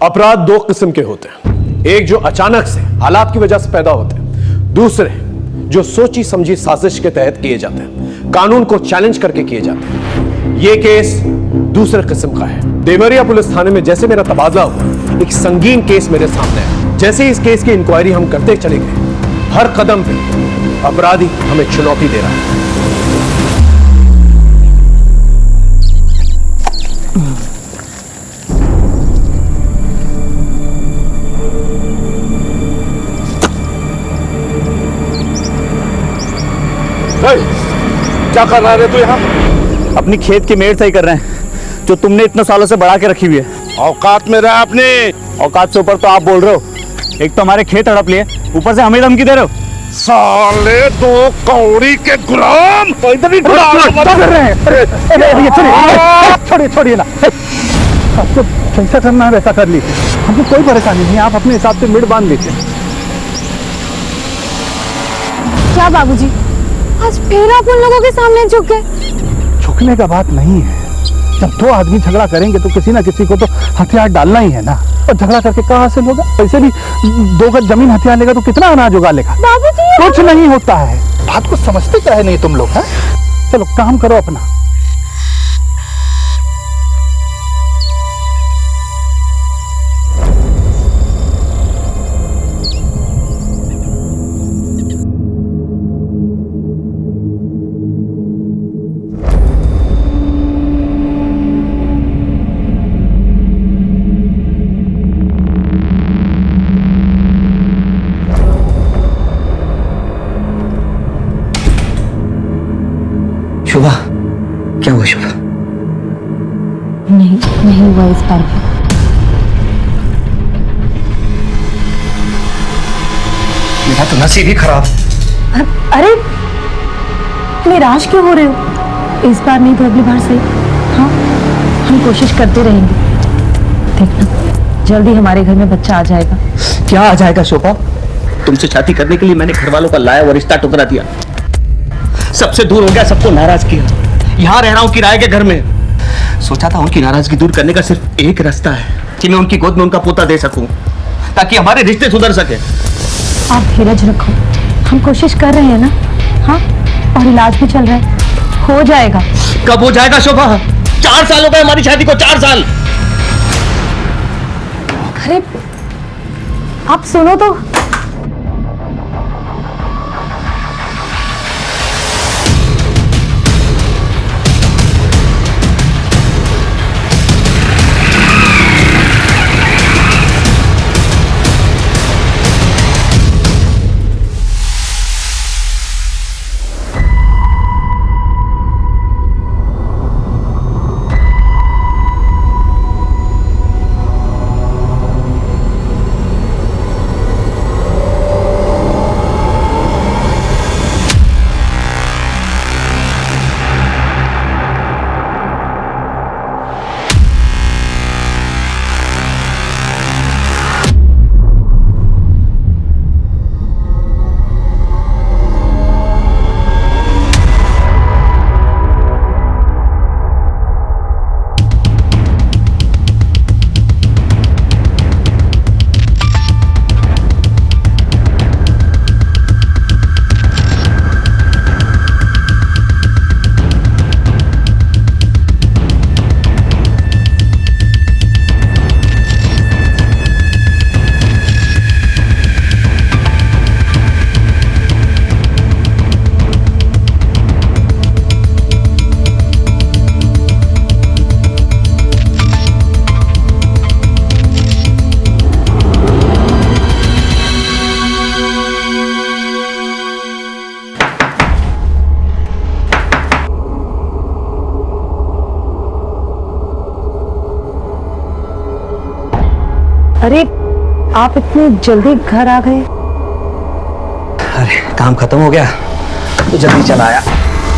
अपराध दो किस्म के होते हैं, एक जो अचानक से हालात की वजह से पैदा होते हैं, दूसरे जो सोची समझी साजिश के तहत किए जाते हैं, कानून को चैलेंज करके किए जाते हैं। यह केस दूसरे किस्म का है। देवरिया पुलिस थाने में जैसे मेरा तबादला हुआ, एक संगीन केस मेरे सामने है। जैसे इस केस की इंक्वायरी हम करते चले गए, हर कदम पे अपराधी हमें चुनौती दे रहा है। क्या कर रहा है तू यहाँ? अपनी खेत की मेड़ सही कर रहे हैं जो तुमने इतने सालों से बढ़ा के रखी हुई है। औकात में रहा अपने। औकात से ऊपर तो आप बोल रहे हो। एक तो हमारे खेत हड़प लिए, ऊपर से हमें धमकी दे रहे हो। साले दो कौड़ी के गुलाम कर रहे हैं। छोड़िए ना, आपको जैसा करना है वैसा कर लीजिए, हमको कोई परेशानी नहीं है। आप अपने हिसाब से मेड़ बांध लीजिए। क्या बाबूजी, आज फिर आप उन लोगों के सामने झुक गए? झुकने का बात नहीं है। जब दो आदमी झगड़ा करेंगे तो किसी ना किसी को तो हथियार डालना ही है ना। और झगड़ा करके क्या हासिल होगा? वैसे भी 2 गज जमीन हथियार लेगा तो कितना अनाज उगा लेगा? बाबूजी कुछ नहीं होता है। बात को समझते क्या है नहीं तुम लोग? हैं? चलो काम करो अपना। शुभा, क्या हुआ शुभा? नहीं हुआ इस बार भी। मेरा तो नसीब ही खराब। अरे निराश क्यों हो रहे हो? इस बार नहीं तो अगली बार सही। हाँ, हम कोशिश करते रहेंगे। देखना, जल्दी हमारे घर में बच्चा आ जाएगा। क्या आ जाएगा शोभा? तुमसे शादी करने के लिए मैंने घर वालों का लाया और रिश्ता टुकरा दिया। सबसे दूर हो गया, सबको नाराज किया। यहाँ रह रहा हूँ किराए के घर में। सोचा था उनकी नाराजगी दूर करने का सिर्फ एक रास्ता है कि मैं उनकी गोद में उनका पोता दे सकूं, ताकि हमारे रिश्ते सुधर सके। आप धीरज रखो, हम कोशिश कर रहे हैं ना। हाँ, और इलाज भी चल रहा है, हो जाएगा। कब हो जाएगा शोभा? 4 साल हो गए हमारी शादी को, 4 साल। अरे आप सुनो तो। अरे आप इतनी जल्दी घर आ गए? अरे काम खत्म हो गया तो जल्दी चला आया।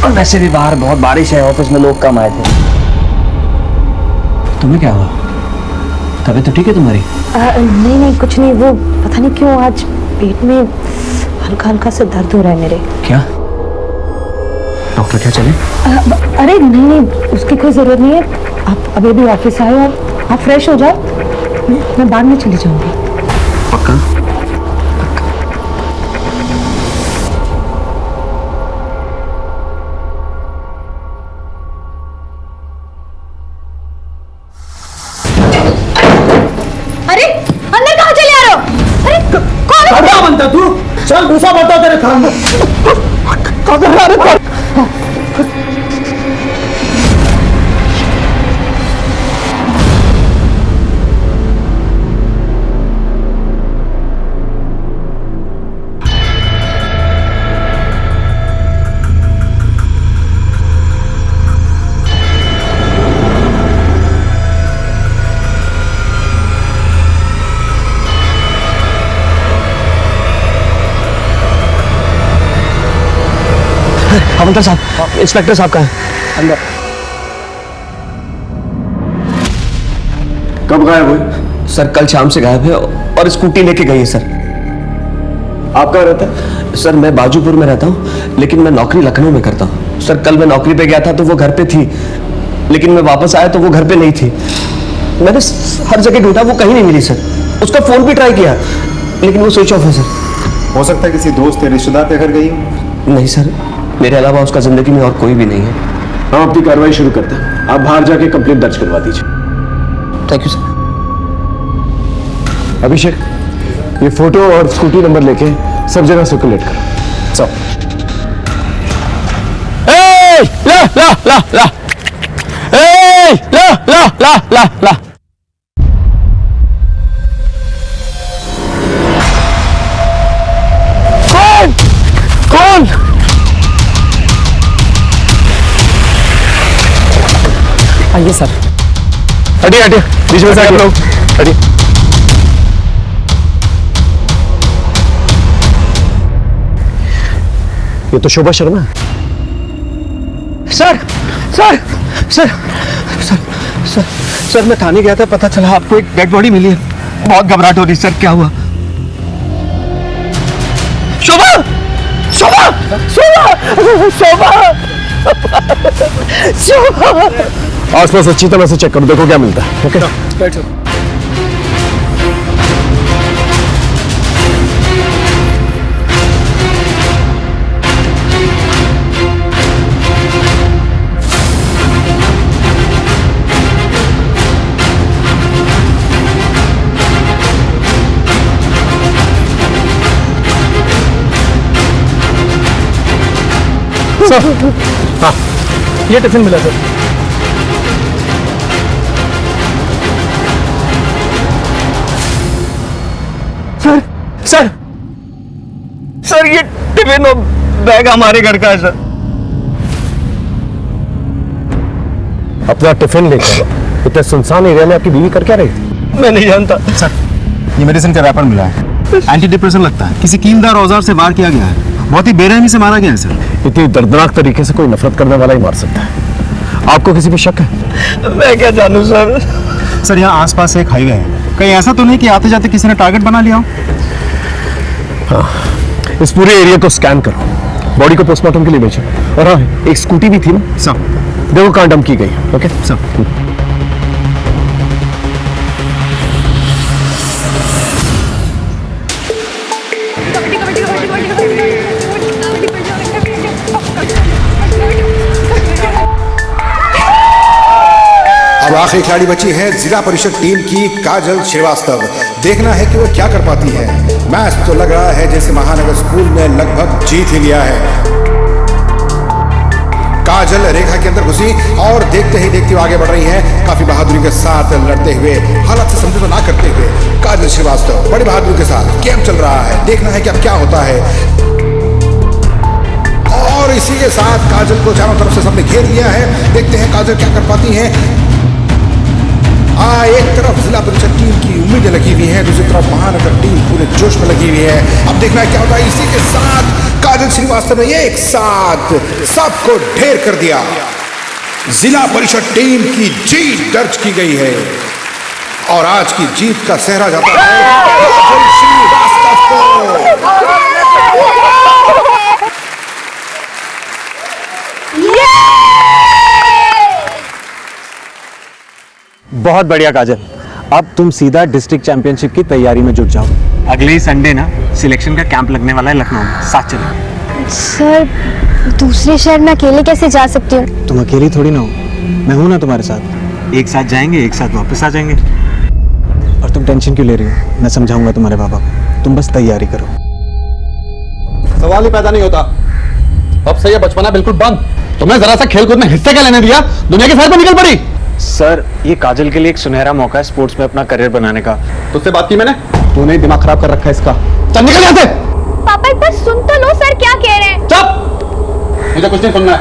और वैसे भी बाहर बहुत बारिश है, ऑफिस में लोग कम आए थे। तुम्हें क्या हुआ? तबीयत तो ठीक है तुम्हारी? नहीं कुछ नहीं, वो पता नहीं क्यों आज पेट में हल्का हल्का सा दर्द हो रहा है मेरे। क्या डॉक्टर क्या चले? अरे नहीं उसकी कोई जरूरत नहीं है। आप अभी भी ऑफिस आए और आप फ्रेश हो जाओ, मैं बाद में चली जाऊंगी। पक्का? अरे अंदर कहाँ चले आ रहे हो? अरे कौन है? क्या बनता तू? चल दूसरा बता तेरे काम में। हवलदार साहब, इंस्पेक्टर साहब कहाँ हैं? अंदर। कब गायब हुए? सर कल शाम से गायब है और स्कूटी लेके गई है सर। आप कहाँ रहते हैं? सर मैं बाजूपुर में रहता हूँ, लेकिन मैं नौकरी लखनऊ में करता हूँ। सर कल मैं नौकरी पे गया था तो वो घर पे थी, लेकिन मैं वापस आया तो वो घर पे नहीं थी। मैंने हर जगह ढूंढा, वो कहीं नहीं मिली सर। उसका फोन भी ट्राई किया, लेकिन वो स्विच ऑफ है सर। हो सकता है किसी दोस्त या रिश्तेदार के घर गई हो। नहीं सर, मेरे अलावा उसका जिंदगी में और कोई भी नहीं है। हम अपनी कार्रवाई शुरू करते हैं। आप बाहर जाके कंप्लेंट दर्ज करवा दीजिए। Thank you sir. अभिषेक, ये फोटो और स्कूटी नंबर लेके सब जगह सर्कुलेट करो। सब। ला ला ला ला ला ला ला ला ला। कौन कौन? आइए सर। हटिए हटिए, बीच में से आगे लोग हटिए। ये तो शोभा शर्मा है। Sir sir sir sir sir sir मैं थाने गया था, पता चला आपको एक डेड बॉडी मिली है। बहुत घबराहट हो रही सर, क्या हुआ? शोभा शोभा शोभा शोभा शोभा। आसपास अच्छी तरह से चेक करो, देखो क्या मिलता है। ओके बैठो। सर, हाँ ये टिफिन मिला सर। सर सर सर ये टिफिन और बैग हमारे घर का है सर। अपना टिफिन लेकर इतने सुनसान एरिया में आपकी बीवी कर क्या रही थी? मैं नहीं जानता सर, ये मेडिसिन का रैपर मिला है। एंटी डिप्रेशन लगता है, किसी कीमदार औजार से वार किया गया है। बहुत ही बेरहमी से मारा गया है सर। इतनी दर्दनाक तरीके से कोई नफरत करने वाला ही मार सकता है। आपको किसी पे शक है? मैं क्या जानूं सर। सर यहाँ आसपास एक हाईवे है, कहीं ऐसा तो नहीं कि आते जाते किसी ने टारगेट बना लिया हो? हाँ, इस पूरे एरिया को स्कैन करो, बॉडी को पोस्टमार्टम के लिए भेजो। और हाँ, एक स्कूटी भी थी ना सर। देखो कहाँ डंप की गई। Okay sir. अब आखिरी खिलाड़ी बची है जिला परिषद टीम की काजल श्रीवास्तव। देखना है कि वो क्या कर पाती है। मैच तो लग रहा है जैसे महानगर स्कूल ने लगभग जीत ही लिया है। काजल रेखा के अंदर घुसी और देखते ही देखते आगे बढ़ रही है, काफी बहादुरी के साथ लड़ते हुए, हालात से समझौता ना करते हुए। काजल श्रीवास्तव बड़ी बहादुरी के साथ गेम चल रहा है। देखना है कि अब क्या होता है। और इसी के साथ काजल को चारों तरफ से सबने घेर लिया है। देखते हैं काजल क्या कर पाती है। एक तरफ जिला परिषद टीम की उम्मीदें लगी हुई है, दूसरी तरफ महानगर टीम पूरे जोश में लगी हुई है। अब देखना है क्या होता है। इसी के साथ काजल श्रीवास्तव ने एक साथ सबको ढेर कर दिया। जिला परिषद टीम की जीत दर्ज की गई है और आज की जीत का सेहरा जाता है काजल श्रीवास्तव को। बहुत बढ़िया काजल, अब तुम सीधा डिस्ट्रिक्ट चैंपियनशिप की तैयारी में जुट जाओ। अगले ही संडे ना सिलेक्शन का कैंप लगने वाला है लखनऊ में, साथ चलो। सर दूसरे शहर में अकेले कैसे जा सकती हूँ? तुम अकेली थोड़ी ना हो, मैं हूं ना तुम्हारे साथ। एक साथ जाएंगे, एक साथ वापस आ जाएंगे। और तुम टेंशन क्यों ले रही हो? मैं समझाऊंगा तुम्हारे पापा को, तुम बस तैयारी करो। सवाल ही पैदा नहीं होता। अब से ये बचपना बिल्कुल बंद। तुम्हें जरा सा खेलकूद में हिस्से क्या लेने दिया? दुनिया के सर पर निकल पड़ी। सर ये काजल के लिए एक सुनहरा मौका है स्पोर्ट्स में अपना करियर बनाने का। तुझसे बात की मैंने? तूने दिमाग खराब कर रखा है इसका। चल निकल यहाँ से। पापा एक बार सुन तो लो, सर क्या कह रहे हैं? चुप, मुझे कुछ नहीं सुनना है।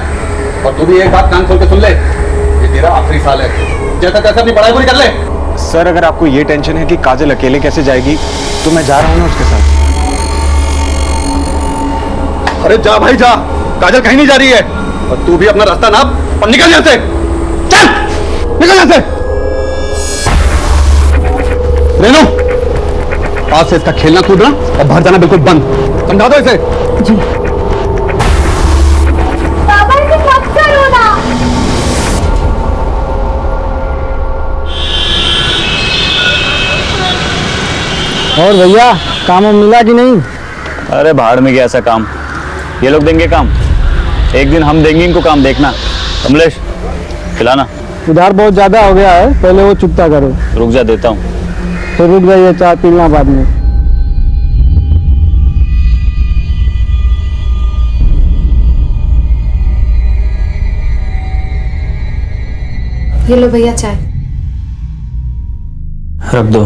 और तू भी एक बात कान खोल के सुन ले, ये तेरा आखिरी साल है। जैसा तैसा अपनी पढ़ाई पूरी कर ले। सर अगर आपको ये टेंशन है कि काजल अकेले कैसे जाएगी, तो मैं जा रहा हूँ ना उसके साथ। अरे जा भाई जा, काजल कहीं नहीं जा रही है। और तू भी अपना रास्ता नाप और निकल यहाँ से। चल निकल यहाँ से। रेनू, आज से इसका खेलना कूदना और बाहर जाना बिल्कुल बंद। समझा दो इसे। जी। पापा इसे मत करो ना। और भैया काम मिला कि नहीं? अरे भाड़ में गया ऐसा काम, ये लोग देंगे काम, एक दिन हम देंगे इनको काम, देखना। कमलेश खिलाना। उधार बहुत ज्यादा हो गया है, पहले वो चुकता करो। रुक जा, देता हूँ। तो रुक जाइए, चाय पीना बाद में। ये लो भैया चाय। रख दो।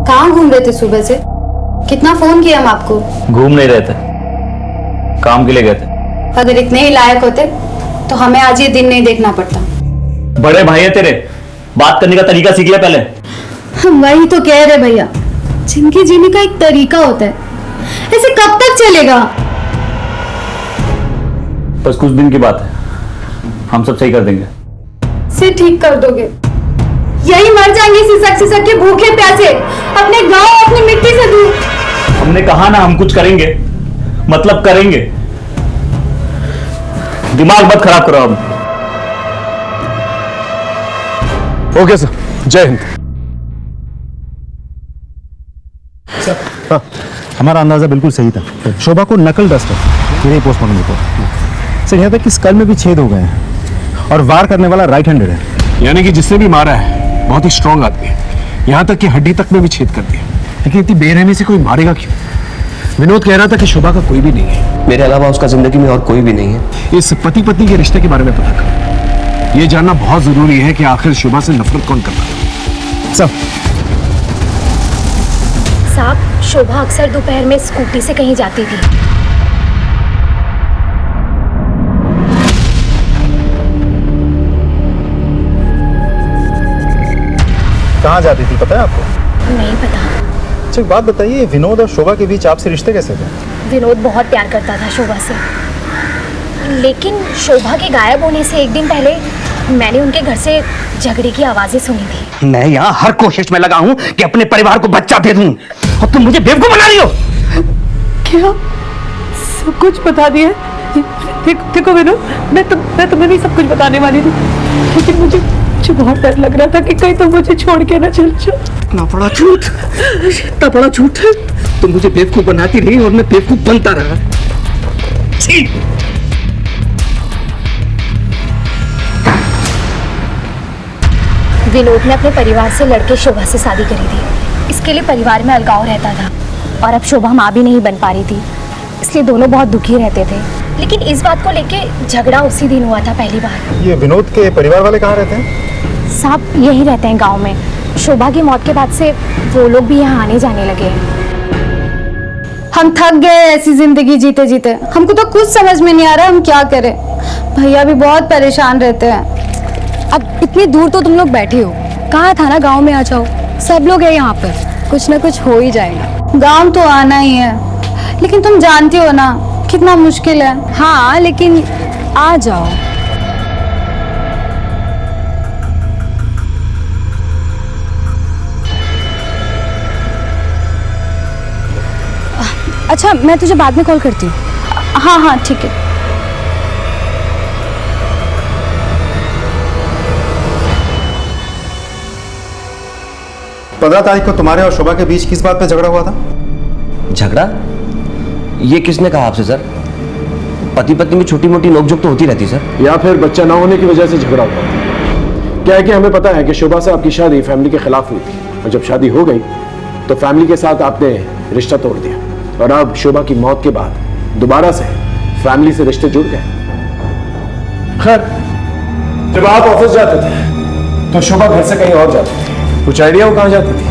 कहाँ घूम रहे थे सुबह से? कितना फोन किया हम आपको। घूम नहीं रहे थे, काम के लिए गए थे। अगर इतने ही लायक होते तो हमें आज ये दिन नहीं देखना पड़ता। बड़े भाई है तेरे, बात करने का तरीका सीख ले पहले। हम वही तो कह रहे भैया, जिंदगी जीने का एक तरीका होता है, ऐसे कब तक चलेगा? बस कुछ दिन की बात है, हम सब सही कर देंगे। से ठीक कर दोगे? यही मर जाएंगे सिसक के भूखे प्यासे, अपने गांव अपनी मिट्टी से दूर। हमने कहा ना हम कुछ करेंगे, मतलब करेंगे। दिमाग मत खराब करो अब। ओके सर, जय हिंद। हाँ, हमारा अंदाजा बिल्कुल सही था। शोभा को नकल डस्ट है, फिर पोस्टमार्टम रिपोर्ट। सर यहाँ तक कि स्कल में भी छेद हो गए हैं और वार करने वाला राइट हैंडेड है। यानी कि जिसने भी मारा है बहुत ही स्ट्रांग आदमी है, यहाँ तक कि हड्डी तक में भी छेद कर दिया। लेकिन इतनी बेरहमी से कोई मारेगा क्यों? विनोद कह रहा था कि शोभा का कोई भी नहीं है। मेरे अलावा उसका जिंदगी में और कोई भी नहीं है। इस पति पत्नी के रिश्ते के बारे में पता कर, ये जानना बहुत जरूरी है कि आखिर शोभा से नफरत कौन करता है। सब साहब, शोभा अक्सर दोपहर में स्कूटी से कहीं जाती थी। कहाँ जाती थी पता है आपको? नहीं पता। अच्छा एक बात बताइए, विनोद और शोभा के बीच आपसे रिश्ते कैसे थे? विनोद बहुत प्यार करता था शोभा से, लेकिन शोभा के गायब होने से एक दिन पहले मैंने उनके घर से झगड़े की आवाजें सुनी थी। मैं यहाँ हर कोशिश में लगा हूँ कि अपने परिवार को बच्चा दे दूँ, और तुम मुझे बेवकूफ बना रही हो। क्या सब कुछ बता दिया? देखो विनोद, मैं तुम्हें भी सब कुछ बताने वाली थी, लेकिन मुझे बहुत डर लग रहा था कि कहीं तुम मुझे छोड़ के ना चल जाओ। इतना बड़ा झूठ, इतना बड़ा झूठ। तुम मुझे बेवकूफ बनाती रही और मैं बेवकूफ बनता रहा। छी! विनोद ने अपने परिवार से लड़के शोभा से शादी करी थी। इसके लिए परिवार में अलगाव रहता था और अब शोभा माँ भी नहीं बन पा रही थी, इसलिए दोनों बहुत दुखी रहते थे। लेकिन इस बात को लेके झगड़ा उसी दिन हुआ था पहली बार। ये विनोद के परिवार वाले कहाँ रहते हैं? साहब यही रहते हैं गांव में। शोभा की मौत के बाद से वो लोग भी यहाँ आने जाने लगे हैं। हम थक गए ऐसी जिंदगी जीते जीते, हमको तो कुछ समझ में नहीं आ रहा हम क्या करें। भैया भी बहुत परेशान रहते हैं। अब इतनी दूर तो तुम लोग बैठे हो, कहा था ना गांव में आ जाओ, सब लोग हैं यहाँ पर, कुछ ना कुछ हो ही जाएगा। गांव तो आना ही है, लेकिन तुम जानती हो ना कितना मुश्किल है। हाँ लेकिन आ जाओ। अच्छा मैं तुझे बाद में कॉल करती हूँ। हाँ हाँ ठीक है। 15 तारीख को तुम्हारे और शोभा के बीच किस बात पे झगड़ा हुआ था? झगड़ा? ये किसने कहा आपसे सर? पति पत्नी में छोटी मोटी नोकझोंक तो होती रहती सर। या फिर बच्चा ना होने की वजह से झगड़ा हुआ था? क्या है कि हमें पता है कि शोभा से आपकी शादी फैमिली के खिलाफ हुई थी, और जब शादी हो गई तो फैमिली के साथ आपने रिश्ता तोड़ दिया, और अब शोभा की मौत के बाद दोबारा से फैमिली से रिश्ते जुड़ गए। खैर, जब आप ऑफिस जाते थे तो शोभा घर से कहीं और जाती थी। कुछ आइडिया वो कहाँ जाती थी?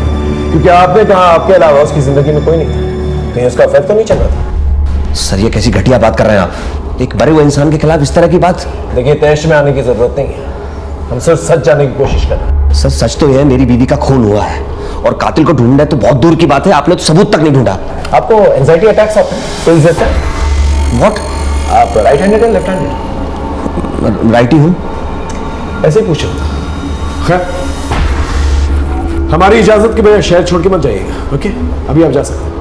क्योंकि आपने कहा आपके अलावा उसकी जिंदगी में कोई नहीं था, कहीं उसका अफेयर तो नहीं चल रहा था? सर ये कैसी घटिया बात कर रहे हैं आप? एक मरे हुए इंसान के खिलाफ इस तरह की बात? देखिए, तैश में आने की जरूरत नहीं है, हम सिर्फ सच जानने की कोशिश कर रहे हैं। सर सच तो यह है मेरी बीवी का खून हुआ है, और कातिल को ढूंढना है तो बहुत दूर की बात है, आपने तो सबूत तक नहीं ढूंढा। आपको एंजाइटी अटैक्स आते हैं? पिल्स देते हैं? व्हाट? आप राइट हैंडेड है लेफ्ट हैंडेड? राइट ही हूँ। ऐसे ही पूछो। खैर, हमारी इजाजत के बगैर शहर छोड़ के मत जाइएगा, ओके? अभी आप जा सकते हैं।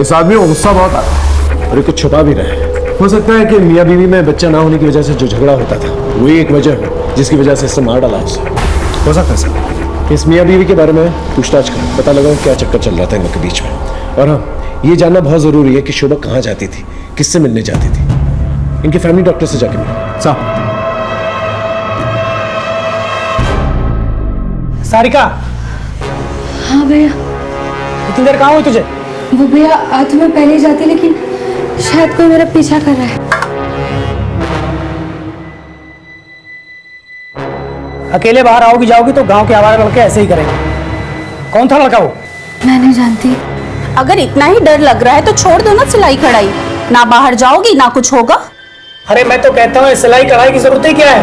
इस आदमी को गुस्सा बहुत आता है और ये कुछ छुपा भी रहे हैं। हो सकता है कि मियाँ बीवी में बच्चा ना होने की वजह से जो झगड़ा होता था वही एक वजह हो जिसकी वजह से इससे मार डाला उसे। हो सकता है सर। इस मियाँ बीवी के बारे में पूछताछ करो, पता लगाओ क्या चक्कर चल रहा था इनके बीच में। और हाँ, ये जानना बहुत जरूरी है कि शोभा कहाँ जाती थी, किससे मिलने जाती थी। इनके फैमिली डॉक्टर से जाके मिलो। सारिका। हाँ भैया। इतनी देर कहाँ हुई तुझे? वो भैया आज तो मैं पहले ही जाती, लेकिन शायद कोई मेरा पीछा कर रहा है। अकेले बाहर आओगी जाओगी तो गांव के आवारा लड़के ऐसे ही करेंगे। कौन था लड़का वो? मैं नहीं जानती। अगर इतना ही डर लग रहा है तो छोड़ दो ना सिलाई कढ़ाई, ना बाहर जाओगी ना कुछ होगा। अरे मैं तो कहता हूँ सिलाई कढ़ाई की जरूरत ही क्या है?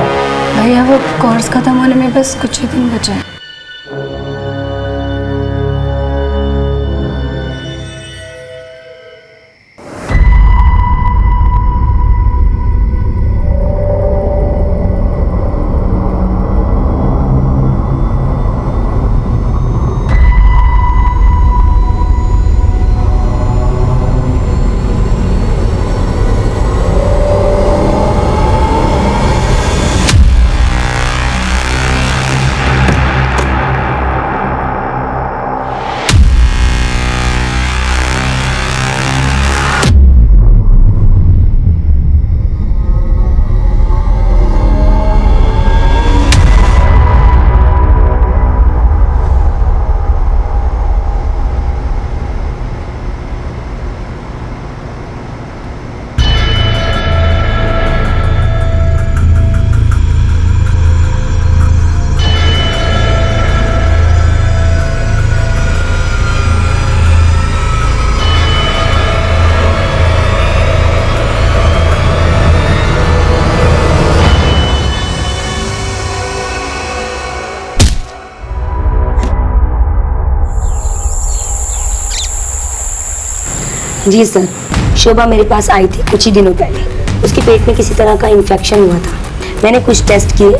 भैया वो कोर्स खत्म होने में बस कुछ ही दिन बचा है। जी सर, शोभा मेरे पास आई थी कुछ ही दिनों पहले। उसके पेट में किसी तरह का इन्फेक्शन हुआ था। मैंने कुछ टेस्ट किए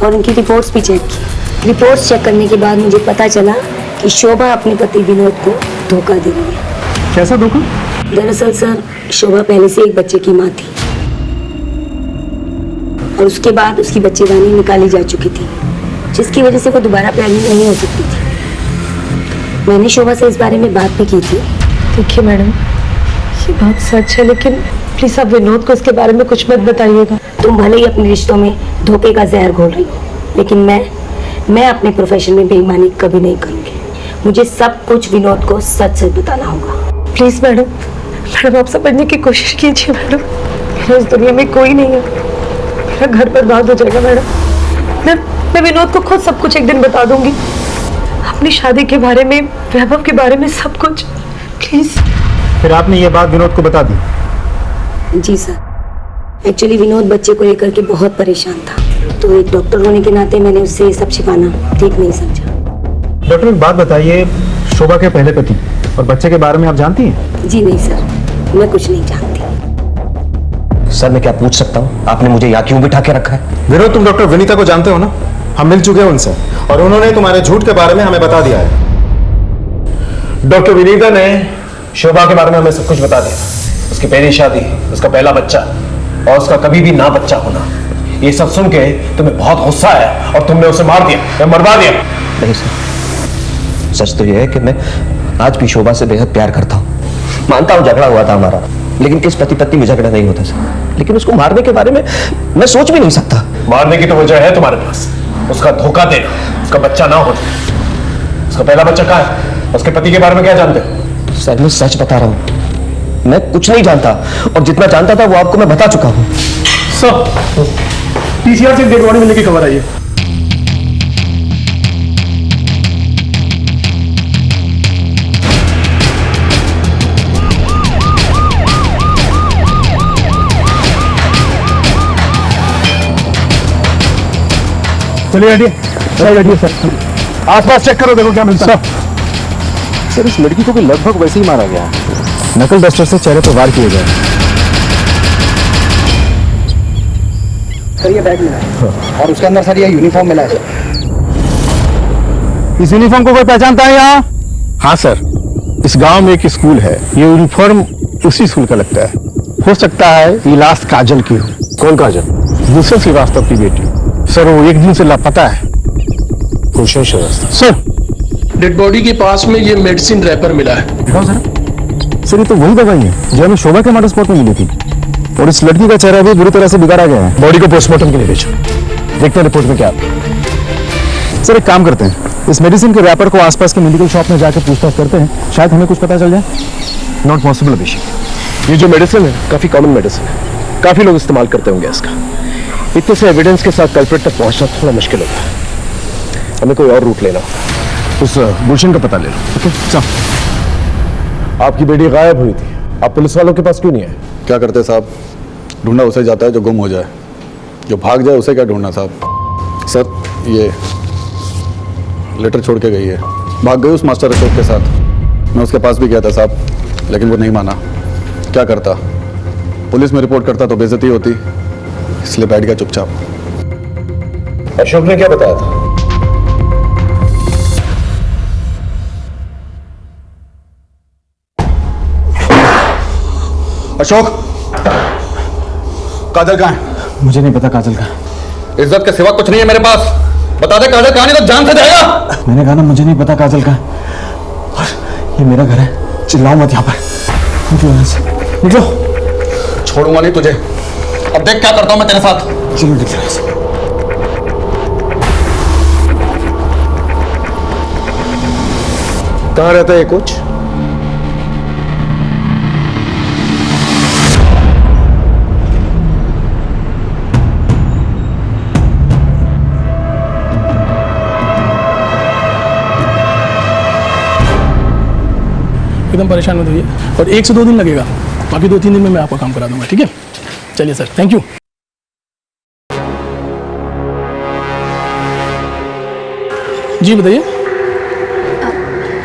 और उनकी रिपोर्ट्स भी चेक की। रिपोर्ट्स चेक करने के बाद मुझे पता चला कि शोभा अपने पति विनोद को धोखा दे रही है। कैसा धोखा? दरअसल सर, शोभा पहले से एक बच्चे की माँ थी और उसके बाद उसकी बच्चेदानी निकाली जा चुकी थी, जिसकी वजह से वो दोबारा प्रेग्नेंट नहीं हो सकती थी। मैंने शोभा से इस बारे में बात भी की थी। देखिए मैडम, ये बात सच है, लेकिन प्लीज आप विनोद को इसके बारे में कुछ मत बताइएगा। तुम भले ही अपने रिश्तों में धोखे का जहर घोल रही हो, लेकिन मैं अपने प्रोफेशन में बेईमानी कभी नहीं करूंगी। मुझे सब कुछ विनोद को सच सच बताना होगा। प्लीज मैडम आप समझने की कोशिश कीजिए मैडम। इस दुनिया में कोई नहीं है, मेरा घर बर्बाद हो जाएगा मैडम। मैं विनोद को खुद सब कुछ एक दिन बता दूंगी, अपनी शादी के बारे में, वैभव के बारे में, सब कुछ। प्लीज। फिर आपने ये बात विनोद को बता दी? जी सर, एक्चुअली विनोद बच्चे को लेकर के बहुत परेशान था, तो एक डॉक्टर होने के नाते मैंने उससे ये सब छिपाना ठीक नहीं समझा। डॉक्टर एक बात बताइए, शोभा के पहले पति और बच्चे के बारे में आप जानती हैं? जी नहीं सर, मैं कुछ नहीं जानती। सर मैं क्या पूछ सकता हूँ, आपने मुझे यहाँ क्यों बिठा के रखा है? विनोद, तुम डॉक्टर विनीता को जानते हो ना? हम मिल चुके हैं उनसे और उन्होंने तुम्हारे झूठ के बारे में हमें बता दिया है। डॉक्टर विनीता ने शोभा के बारे में हमें सब कुछ बता दिया। उसकी पहली शादी, उसका पहला बच्चा और उसका कभी भी ना बच्चा होना। ये सब सुन के तुम्हें बहुत गुस्सा आया और तुमने उसे मार दिया या मरवा दिया। नहीं सर, सच तो यह है कि मैं आज भी शोभा से बेहद प्यार करता हूँ। मानता हूँ झगड़ा हुआ था हमारा, लेकिन किस पति पत्नी में झगड़ा नहीं होता सर। लेकिन उसको मारने के बारे में मैं सोच भी नहीं सकता। मारने की तो वजह है तुम्हारे पास, उसका धोखा देना, उसका बच्चा ना होना। उसका पहला बच्चा कहाँ है? उसके पति के बारे में क्या जानते हो? सर मैं सच बता रहा हूँ, मैं कुछ नहीं जानता, और जितना जानता था वो आपको मैं बता चुका हूँ। सर, पीसीआर से डेड बॉडी मिलने की खबर आई है। चलिए हटिए सर, आसपास चेक करो, देखो क्या मिलता है। सर इस लड़की को भी लगभग वैसे ही मारा गया है, नकल डस्टर से चेहरे पर वार किए गए। सर ये बैग मिला है और उसके अंदर सर ये यूनिफॉर्म मिला है। इस यूनिफॉर्म को कोई पहचानता है यहाँ? हाँ सर, इस गांव में एक स्कूल है, ये यूनिफॉर्म उसी स्कूल का लगता है। हो सकता है ये लास्ट काजल की हो। कौन काजल? गुलशन श्रीवास्तव की बेटी। सर वो एक दिन से लापता है। गुलशन श्रीवास्तव? सर डेड बॉडी के पास में ये मेडिसिन रैपर मिला है। सर ये तो वही दवाई है जो हमें शोभा के मर्डर स्पॉट में मिली थी, और इस लड़की का चेहरा भी बुरी तरह से बिगाड़ा गया है। बॉडी को पोस्टमार्टम के लिए भेजो, देखते हैं रिपोर्ट में क्या आता है। सर एक काम करते हैं, इस मेडिसिन के रैपर को आसपास के मेडिकल शॉप में जाकर पूछताछ करते हैं, शायद हमें कुछ पता चल जाए। नॉट पॉसिबल अभिषेक, ये जो मेडिसिन है काफी कॉमन मेडिसिन है, काफी लोग इस्तेमाल करते होंगे इसका। इतने से एविडेंस के साथ कल्प्रिट तक पहुंचना थोड़ा मुश्किल होता है, हमें कोई और रूट लेना होता। उस गुलशन का पता ले लो। ओके चल। आपकी बेटी गायब हुई थी, आप पुलिस वालों के पास क्यों नहीं आए? क्या करते साहब, ढूंढा उसे जाता है जो गुम हो जाए, जो भाग जाए उसे क्या ढूंढना साहब। सर ये लेटर छोड़ के गई है, भाग गई उस मास्टर अशोक के साथ। मैं उसके पास भी गया था साहब, लेकिन वो नहीं माना। क्या करता, पुलिस में रिपोर्ट करता तो बेइज्जती होती, इसलिए बैठ गया चुपचाप। अशोक ने क्या बताया था? अशोक, काजल कहाँ है? मुझे नहीं पता काजल का। इज्जत के सिवा कुछ नहीं है मेरे पास, बता दे काजल कहाँ, नहीं तो जान से जाएगा। मैंने कहा ना मुझे नहीं पता काजल का, और ये मेरा घर है, चिल्लाओ मत यहाँ पर। निकलो यहाँ से, निकलो। छोड़ूंगा नहीं तुझे, अब देख क्या करता हूँ मैं तेरे साथ। चलो निकलो यहाँ से। कहाँ रहता है ये कोच? एकदम परेशान मत होइए, और 1 से 2 दिन लगेगा, बाकी 2-3 दिन में मैं आपका काम करा दूंगा। ठीक है, चलिए सर, थैंक यू। जी बताइए।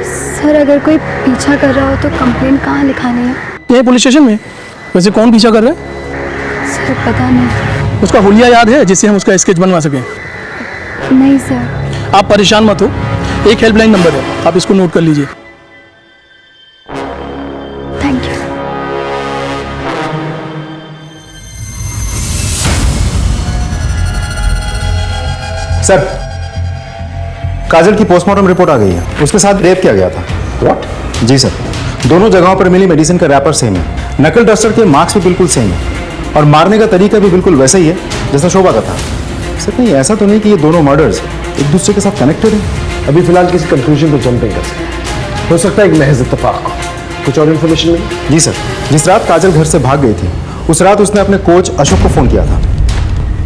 सर अगर कोई पीछा कर रहा हो तो कंप्लेंट कहाँ लिखानी है? ये पुलिस स्टेशन में। वैसे कौन पीछा कर रहा है? सर पता नहीं। उसका हुलिया याद है जिससे हम उसका स्केच बनवा सकें? नहीं सर। आप परेशान मत हो, एक हेल्पलाइन नंबर है, आप इसको नोट कर लीजिए। Thank you. सर काजल की पोस्टमार्टम रिपोर्ट आ गई है, उसके साथ रेप किया गया था। व्हाट? जी सर, दोनों जगहों पर मिली मेडिसिन का रैपर सेम है, नकल डस्टर के मार्क्स भी बिल्कुल सेम है, और मारने का तरीका भी बिल्कुल वैसा ही है जैसा शोभा का था। सर नहीं ऐसा तो नहीं कि ये दोनों मर्डर्स एक दूसरे के साथ कनेक्टेड है? अभी फिलहाल किसी कंक्लूजन को जंप नहीं कर सकते, हो सकता है एक महज इत्तेफाक हो। कुछ और इन्फॉर्मेशन मिली? जी सर, जिस रात काजल घर से भाग गई थी उस रात उसने अपने कोच अशोक को फोन किया था।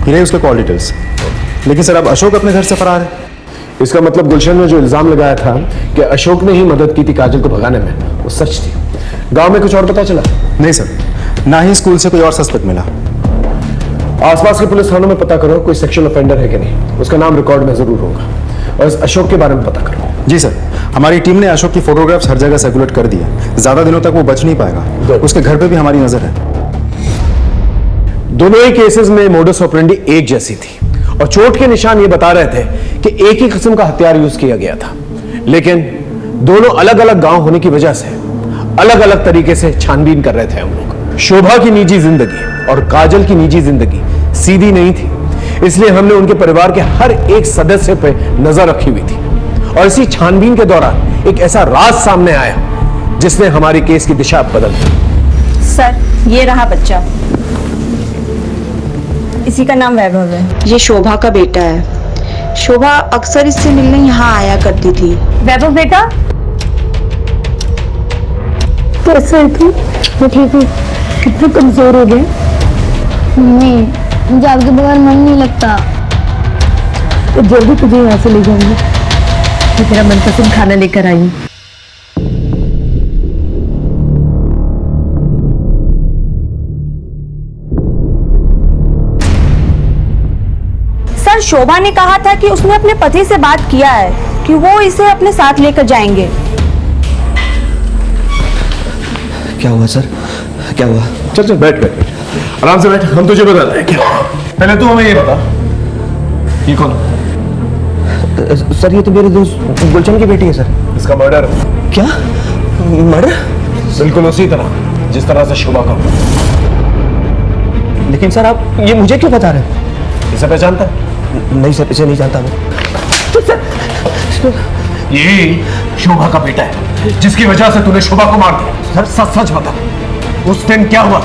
ये रही उसके कॉल डिटेल्स। लेकिन सर अब अशोक अपने घर से फरार है। इसका मतलब गुलशन ने जो इल्जाम लगाया था कि अशोक ने ही मदद की थी काजल को भगाने में, वो सच थी। गांव में कुछ और पता चला? नहीं सर, ना ही स्कूल से कोई और सस्पेक्ट मिला। आसपास के पुलिस थानों में पता करो कोई सेक्सुअल ऑफेंडर है कि नहीं, उसका नाम रिकॉर्ड में जरूर होगा, और इस अशोक के बारे में पता करो। जी सर, हमारी टीम ने अशोक की फोटोग्राफ्स हर जगह सर्कुलेट कर दी है, ज्यादा दिनों तक वो बच नहीं पाएगा। उसके घर पे भी हमारी नजर है। दोनों ही केसेस में मोडस ऑपरेंडी एक जैसी थी, और चोट के निशान ये बता रहे थे कि एक ही किस्म का हथियार यूज किया गया था, लेकिन दोनों अलग अलग गांव होने की वजह से अलग अलग तरीके से छानबीन कर रहे थे हम लोग। शोभा की निजी जिंदगी और काजल की निजी जिंदगी सीधी नहीं थी, इसलिए हमने उनके परिवार के हर एक सदस्य पे नजर रखी हुई थी, और इसी छानबीन के दौरान एक ऐसा राज सामने आया जिसने हमारी केस की दिशा बदल दी। सर, ये रहा बच्चा, इसी का नाम वैभव है। ये शोभा का बेटा है। शोभा अक्सर इससे मिलने यहाँ आया करती थी। वैभव बेटा, कैसे है तू? मैं ठीक हूँ। कितने कमजोर हो गए? मम्मी, मुझे आपके बगैर मन नहीं लगता। तो जल्दी तुझे यहाँ से ले जाऊंगी। मैं तेरा मनपसंद खाना लेकर आई हूँ। सर, शोभा ने कहा था कि उसने अपने पति से बात किया है कि वो इसे अपने साथ लेकर जाएंगे। क्या हुआ सर? क्या हुआ? चल चल बैठ बैठ बैठ, आराम से बैठ, हम तुझे बता रहे हैं क्या हुआ। पहले तू हमें ये बता, ये कौन? सर, ये तो मेरे दोस्त गुलशन की बेटी है सर। इसका मर्डर। क्या? मर्डर? बिल्कुल उसी तरह जिस तरह से शोभा का। लेकिन सर, आप ये मुझे क्यों बता रहे हैं? इसे पहचानता है? नहीं सर, इसे नहीं जानता मैं। ये शोभा का बेटा है जिसकी वजह से तूने शोभा को मार दिया। सर सच सच बता, उस दिन क्या हुआ?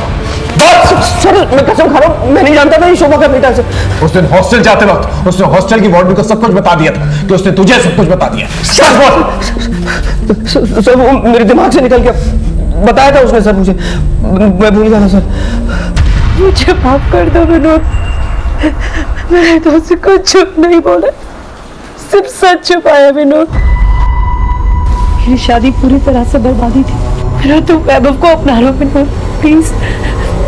सर, मैं कसम खा रहा हूँ, मैं नहीं जानता था ये शोभा का बेटा है सर। उस दिन हॉस्टल जाते वक्त उसने हॉस्टल की वार्डन को सब कुछ बता दिया था कि उसने तुझे सब कुछ बता दिया। सच बोल। सर, वो मेरे दिमाग से निकल गया। बताया था उसने सर मुझे, मैं भूल गया सर। मुझे माफ कर दो विनोद, मैंने तुमसे कुछ चुप नहीं बोला, सिर्फ सच छुपाया विनोद। मेरी शादी पूरी तरह से बर्बादी थी। मेरा तुम वैभव को अपना लो विनोद, प्लीज।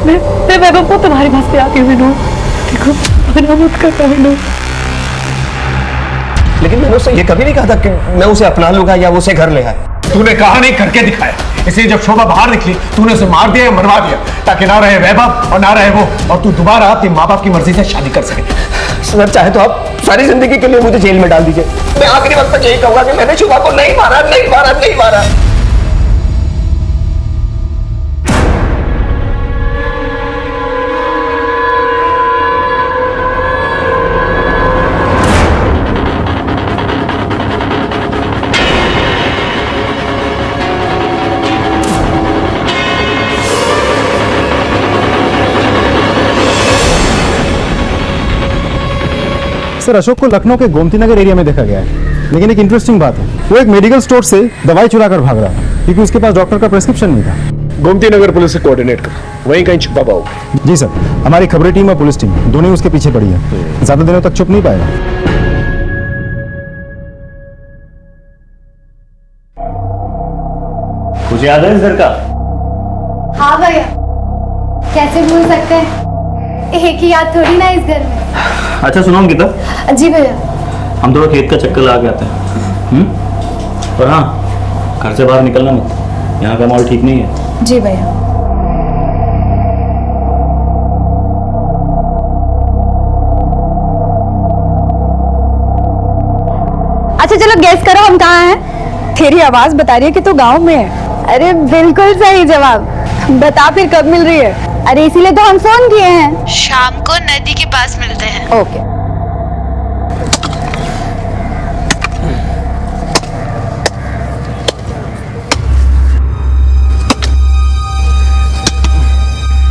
मैं वैभव को तुम्हारे पास ले आती हूँ विनोद। देखो, मना मत करना विनोद। लेकिन मैंने उससे ये कभी नहीं कहा था कि मैं उसे अपना लूंगा या वो उसे घर ले आए। तूने कहा नहीं, करके दिखाया। इसलिए जब शोभा बाहर निकली तूने उसे मार दिया या मरवा दिया, ताकि ना रहे वैभव और ना रहे वो, और तू दोबारा अपने माँ बाप की मर्जी से शादी कर सके। सर, चाहे तो आप सारी जिंदगी के लिए मुझे जेल में डाल दीजिए। मैं आखिरी वक्त तक यही कहूंगा कि मैंने शोभा को नहीं मारा, नहीं मारा, नहीं मारा। सर, अशोक को लखनऊ के गोमती नगर एरिया में देखा गया है, लेकिन एक इंटरेस्टिंग बात है, वो एक मेडिकल स्टोर से दवाई चुरा कर भाग रहा था क्योंकि उसके पास डॉक्टर का प्रेस्क्रिप्शन नहीं था। गोमती नगर पुलिस से कोऑर्डिनेट कर, वहीं कहीं छुपा पाओगे। जी सर, हमारी खबरें टीम और पुलिस टीम दोनों ही उसके पीछे पड़ी है। ज्यादा दिनों तक छुप नहीं पाएगा। कुछ याद है इस घर का? हाँ भैया, कैसे भूल सकते हैं, एक ही याद थोड़ी ना इस घर में। अच्छा सुनो अंकिता, जी भैया। हम थोड़ा खेत का चक्कर लगा के आते हैं। और हाँ, घर से बाहर निकलना मत, यहाँ का माहौल ठीक नहीं है। जी भैया। अच्छा चलो गैस करो हम कहाँ हैं? तेरी आवाज बता रही है कि तू गांव में है। अरे बिल्कुल सही जवाब। बता फिर कब मिल रही है? अरे इसीलिए तो हम फोन किए हैं। शाम को नदी के पास मिलते हैं। ओके।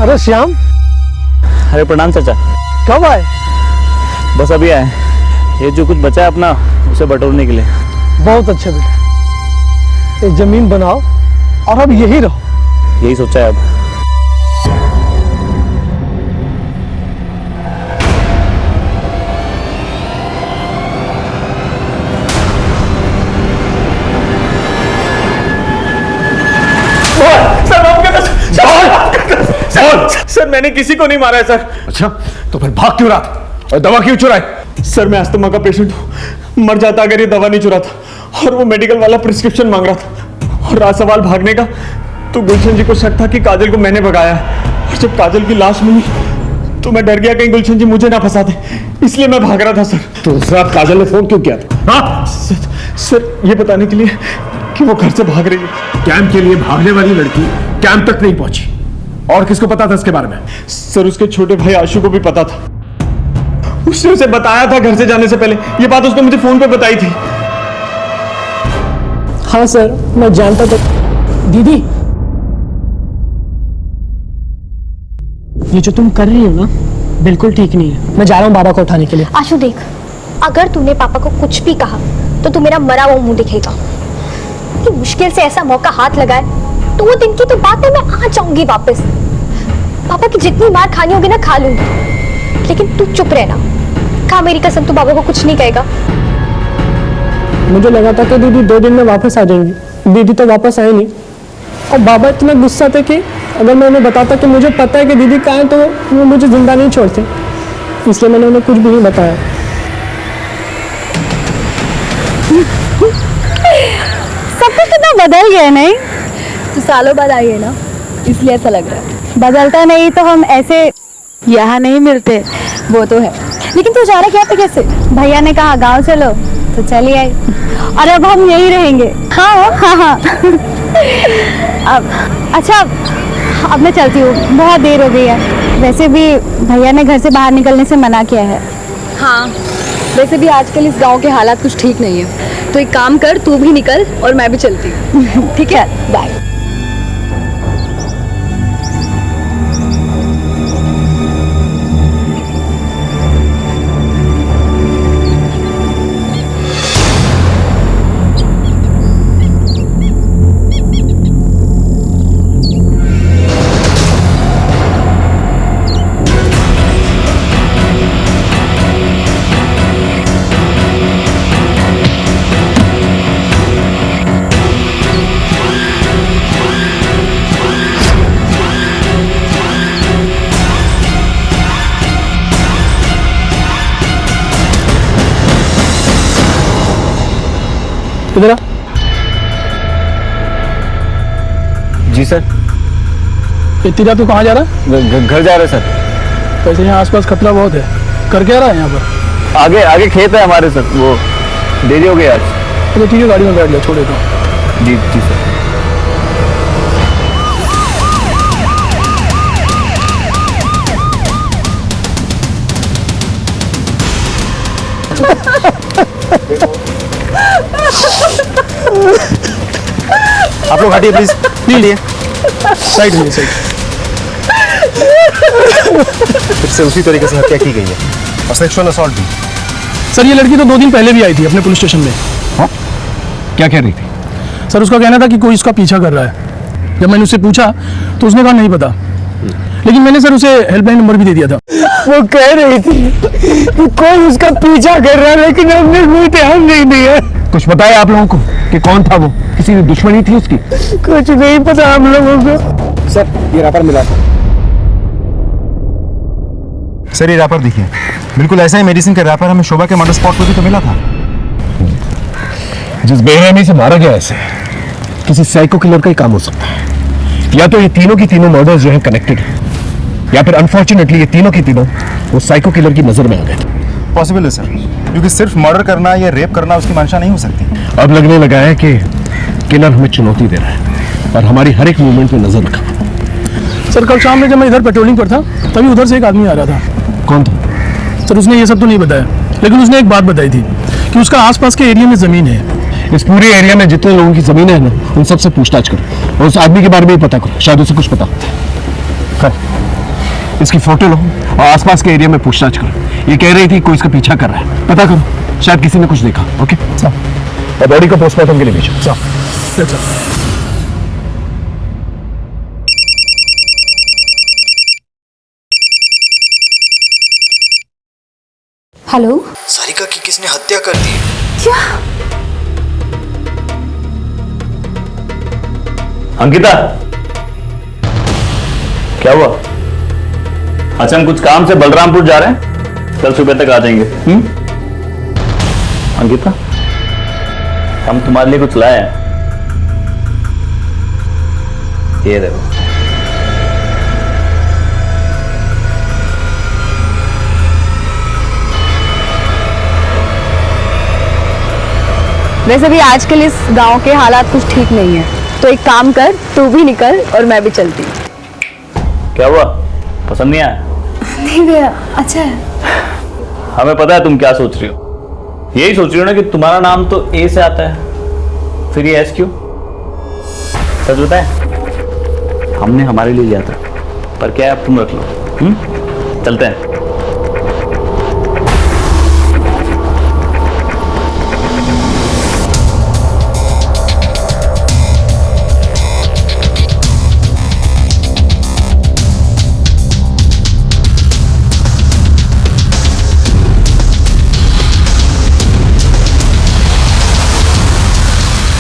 अरे श्याम, अरे प्रणाम चाचा। कब आए? बस अभी आए। ये जो कुछ बचा है अपना, उसे बटोरने के लिए। बहुत अच्छा बेटा, ये जमीन बनाओ और अब यही रहो। यही सोचा है अब। सर, मैंने किसी को नहीं मारा है सर। अच्छा, तो फिर भाग क्यों रहा था और दवा क्यों चुराई? सर, मैं अस्थमा का पेशेंट हूँ, मर जाता अगर ये दवा नहीं चुराता। और वो मेडिकल वाला प्रिस्क्रिप्शन मांग रहा था। और रहा सवाल भागने का, तो गुलशन जी को शक था कि काजल को मैंने भगाया। और जब काजल की लाश मिली तो मैं डर गया कहीं गुलशन जी मुझे ना फंसा दे, इसलिए मैं भाग रहा था सर। तो उस रात काजल ने फोन क्यों किया था? हाँ? सर, ये बताने के लिए कि वो घर से भाग रही है। कैंप के लिए भागने वाली लड़की कैंप तक नहीं पहुंची, और किसको पता था इसके बारे में? सर, उसके छोटे भाई आशु को भी पता था। उसने उसे बताया था घर से जाने से पहले। ये बात उसने मुझे फोन पे बताई थी। हाँ सर, मैं जानता था। दीदी, ये जो तुम कर रही हो ना, बिल्कुल ठीक नहीं है। मैं जा रहा हूँ बाबा को उठाने के लिए। आशु देख, अगर तूने पापा को कुछ भी कहा तो तू मेरा मरा हुआ मुंह दिखेगा। कि मुश्किल से ऐसा मौका हाथ लगाए तो वो दिन की तो बात है, मैं आ जाऊंगी वापस। पापा की जितनी मार खानी होगी ना खा लूंगी, लेकिन तू चुप रहना। खा मेरी कसम, तू बाबा को कुछ नहीं कहेगा। मुझे लगा था कि दीदी 2 दिन में वापस आ जाएंगी, दीदी तो वापस आए नहीं। और बाबा इतना गुस्सा थे कि अगर मैं उन्हें बताता कि मुझे पता है कि दीदी कहाँ है तो वो मुझे जिंदा नहीं छोड़ते, इसलिए मैंने उन्हें कुछ भी नहीं बताया। सब कुछ कितना बदल गया नहीं? तो सालों बाद आई है ना, इसलिए ऐसा लग रहा है। बदलता नहीं तो हम ऐसे यहाँ नहीं मिलते, वो तो है। लेकिन तू जा रहा क्या पे कैसे? भैया ने कहा गांव चलो तो चली आई, और अब हम यहीं रहेंगे। हाँ हाँ हाँ। अब अच्छा, अब मैं चलती हूँ, बहुत देर हो गई है। वैसे भी भैया ने घर से बाहर निकलने से मना किया है। हाँ, वैसे भी आजकल इस गांव के हालात कुछ ठीक नहीं है, तो एक काम कर, तू भी निकल और मैं भी चलती हूँ। ठीक है, बाय। इधर आ। जी सर। इतनी रात को कहाँ जा रहा है? घर जा रहे सर। वैसे यहाँ आसपास खतरा बहुत है, कर क्या रहा है यहाँ पर? आगे आगे खेत है हमारे सर, वो देरी हो गई आज। अच्छा ठीक है, गाड़ी में बैठ लिया, छोड़ देता हूँ। जी जी सर। आप लोग हटिए प्लीज, हटिए। साइड में, साइड। फिर से उसी तरीके से हत्या की गई है और सेक्सुअल असॉल्ट भी। सर ये लड़की तो 2 दिन पहले भी आई थी अपने पुलिस स्टेशन में। हाँ? क्या कह रही थी? सर उसका कहना था कि कोई इसका पीछा कर रहा है। जब मैंने उससे पूछा तो उसने कहा नहीं पता, लेकिन मैंने सर उसे हेल्पलाइन नंबर भी दे दिया था। वो कह रही थी कि कोई उसका पीछा कर रहा है, लेकिन हमने कोई ध्यान नहीं दिया। कुछ बताया आप लोगों को कि कौन था वो? किसी दुश्मनी थी उसकी? कुछ नहीं पता हम लोगों को। सर ये रैपर मिला था। सर ये रैपर देखिए, बिल्कुल ऐसा ही मेडिसिन का रैपर हमें शोभा के मर्डर स्पॉट पर भी तो मिला था। जिस बेरहमी से मारा गया ऐसे किसी साइको किलर का ही काम हो सकता है। या तो ये तीनों की तीनों मर्डर्स जो हैं कनेक्टेड है, या फिर अनफॉर्चुनेटली ये तीनों की तीनों वो साइको किलर की नजर में आ गए थे। पॉसिबल है सर, क्योंकि सिर्फ मर्डर करना या रेप करना उसकी मंशा नहीं हो सकती। अब लगने लगा है कि किलर हमें चुनौती दे रहा है और हमारी हर एक मूवमेंट पे नजर रखा। सर कल शाम में जब मैं इधर पेट्रोलिंग पर था तभी उधर से एक आदमी आ रहा था। कौन था? सर उसने ये सब तो नहीं बताया, लेकिन उसने एक बात बताई थी कि उसका आसपास के एरिया में जमीन है। इस पूरे एरिया में जितने लोगों की जमीन है ना, उन सबसे पूछताछ करो और उस आदमी के बारे में भी पता करो, शायद उसे कुछ पता। इसकी फोटो लो और आसपास के एरिया में पूछताछ करो। ये कह रही थी कोई इसका पीछा कर रहा है, पता करो, शायद किसी ने कुछ देखा। ओके और बॉडी को पोस्टमार्टम के लिए भेजो। हेलो, सारिका की किसने हत्या कर दी? क्या? अंकिता, क्या हुआ? अच्छा हम कुछ काम से बलरामपुर जा रहे हैं, कल सुबह तक आ जाएंगे। अंकिता, हम तुम्हारे लिए कुछ लाए हैं, ये देखो। वैसे भी आजकल इस गांव के हालात कुछ ठीक नहीं है, तो एक काम कर, तू भी निकल और मैं भी चलती हूँ। क्या हुआ, पसंद नहीं आया? नहीं भैया, अच्छा है। हमें पता है तुम क्या सोच रही हो। यही सोच रही हो ना कि तुम्हारा नाम तो ए से आता है, फिर ये एस क्यों? सच बताए, हमने हमारे लिए लिया था, पर क्या है अब तुम रख लो। चलते हैं।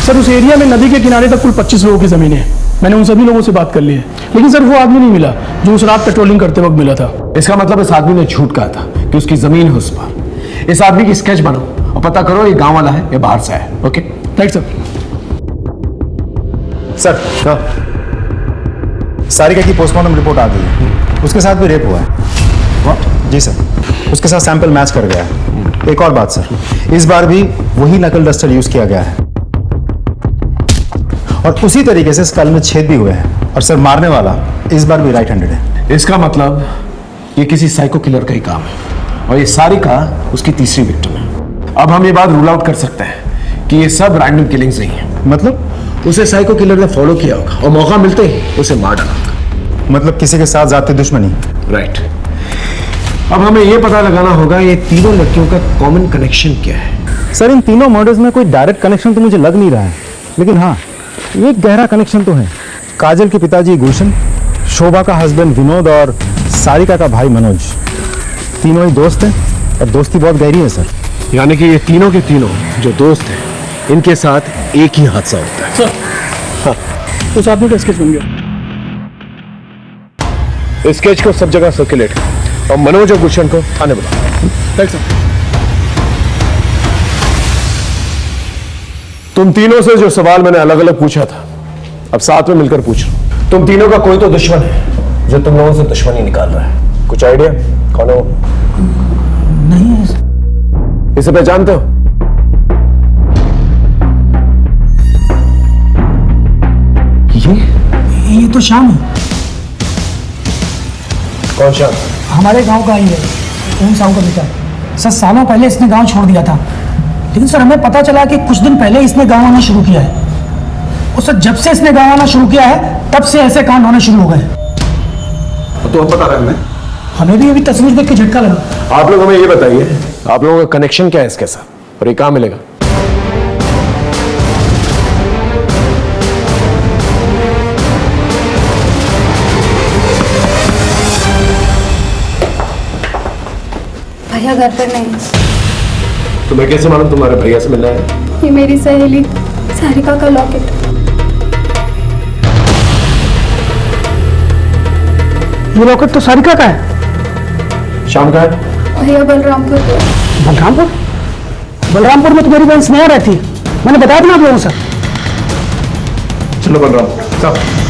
सर उस एरिया में नदी के किनारे तक कुल 25 लोगों की जमीन है। मैंने उन सभी लोगों से बात कर ली है, लेकिन सर वो आदमी नहीं मिला जो उस रात पेट्रोलिंग करते वक्त मिला था। इसका मतलब इस आदमी ने झूठ कहा था कि उसकी जमीन है उस पर। इस आदमी की स्केच बनाओ और पता करो ये गांव वाला है या बाहर से है। Okay right sir. Sir Sarika की पोस्टमार्टम रिपोर्ट आ गई है, उसके साथ भी रेप हुआ है। What? जी सर, उसके साथ सैंपल मैच कर गया है। एक और बात सर, इस बार भी वही नकल डस्टर यूज किया गया है और उसी तरीके से स्कल में छेद भी हुए हैं। और सर मारने वाला इस बार भी राइट हैंडेड है। इसका मतलब ये किसी साइको किलर का ही काम है और ये सारिका उसकी तीसरी विक्टिम है। अब हम ये बात रूल आउट कर सकते हैं कि ये सब रैंडम किलिंग्स नहीं है। मतलब उसे साइको किलर ने फॉलो किया होगा और मौका मिलते ही उसे मार डाला होगा। मतलब किसी के साथ ज्यादा दुश्मनी। राइट। अब हमें ये पता लगाना होगा ये तीनों लड़कियों का कॉमन कनेक्शन क्या है। सर इन तीनों मर्डर्स में कोई डायरेक्ट कनेक्शन तो मुझे लग नहीं रहा है, लेकिन हाँ एक गहरा कनेक्शन तो है। काजल के पिताजी गुलशन, शोभा का हस्बैंड विनोद और सारिका का भाई मनोज, तीनों ही दोस्त हैं और दोस्ती बहुत गहरी है सर। यानी कि ये तीनों के तीनों जो दोस्त हैं इनके साथ एक ही हादसा होता है। सर हाँ, उस आदमी का स्केच बन गया। स्केच को सब जगह सर्कुलेट कर और मनोज और गुलशन को आने बुलाओ। Right sir. तुम तीनों से जो सवाल मैंने अलग अलग पूछा था अब साथ में मिलकर पूछ रहा हूं। तुम तीनों का कोई तो दुश्मन है जो तुम लोगों से दुश्मनी निकाल रहा है। कुछ आइडिया कौन है वो? नहीं है। इसे पहचानते हो? ये तो श्याम है। कौन श्याम? हमारे गांव का ही है, ओम साहू का बेटा। सर सालों पहले इसने गांव छोड़ दिया था, लेकिन सर हमें पता चला कि कुछ दिन पहले इसने गांव आना शुरू किया है। और सर जब से इसने गांव आना शुरू किया है तब से ऐसे कांड होने शुरू हो गए। तो हम बता रहे हैं हमें भी अभी तस्वीर देख के झटका लगा। आप लोग हमें ये बताइए आप लोगों का कनेक्शन क्या है इसके साथ और ये कहां मिलेगा? भैया घर पर नहीं। तुम्हें कैसे मालूम तुम्हारे भैया से मिलना है? ये मेरी सहेली सारिका का लॉकेट। ये लॉकेट तो सारिका का है। शाम का है? भैया बलरामपुर। बलरामपुर? बलरामपुर में तो मेरी बहन स्नेहा रहती है, मैंने बताया था ना आप लोगों से। चलो बलरामपुर सब।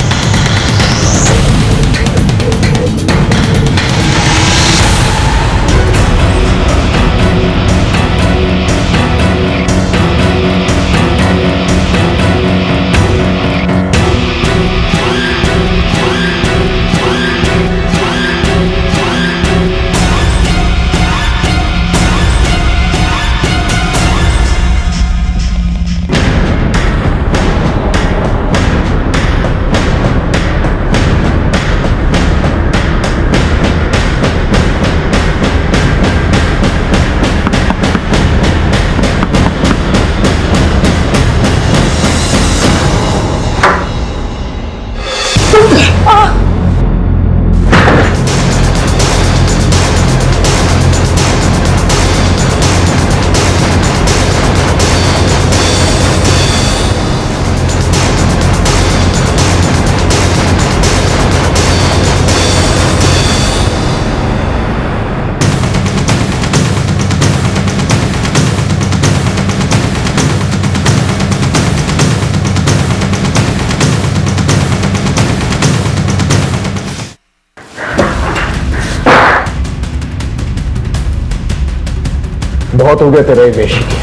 बहुत हो गए तेरे वेशी के,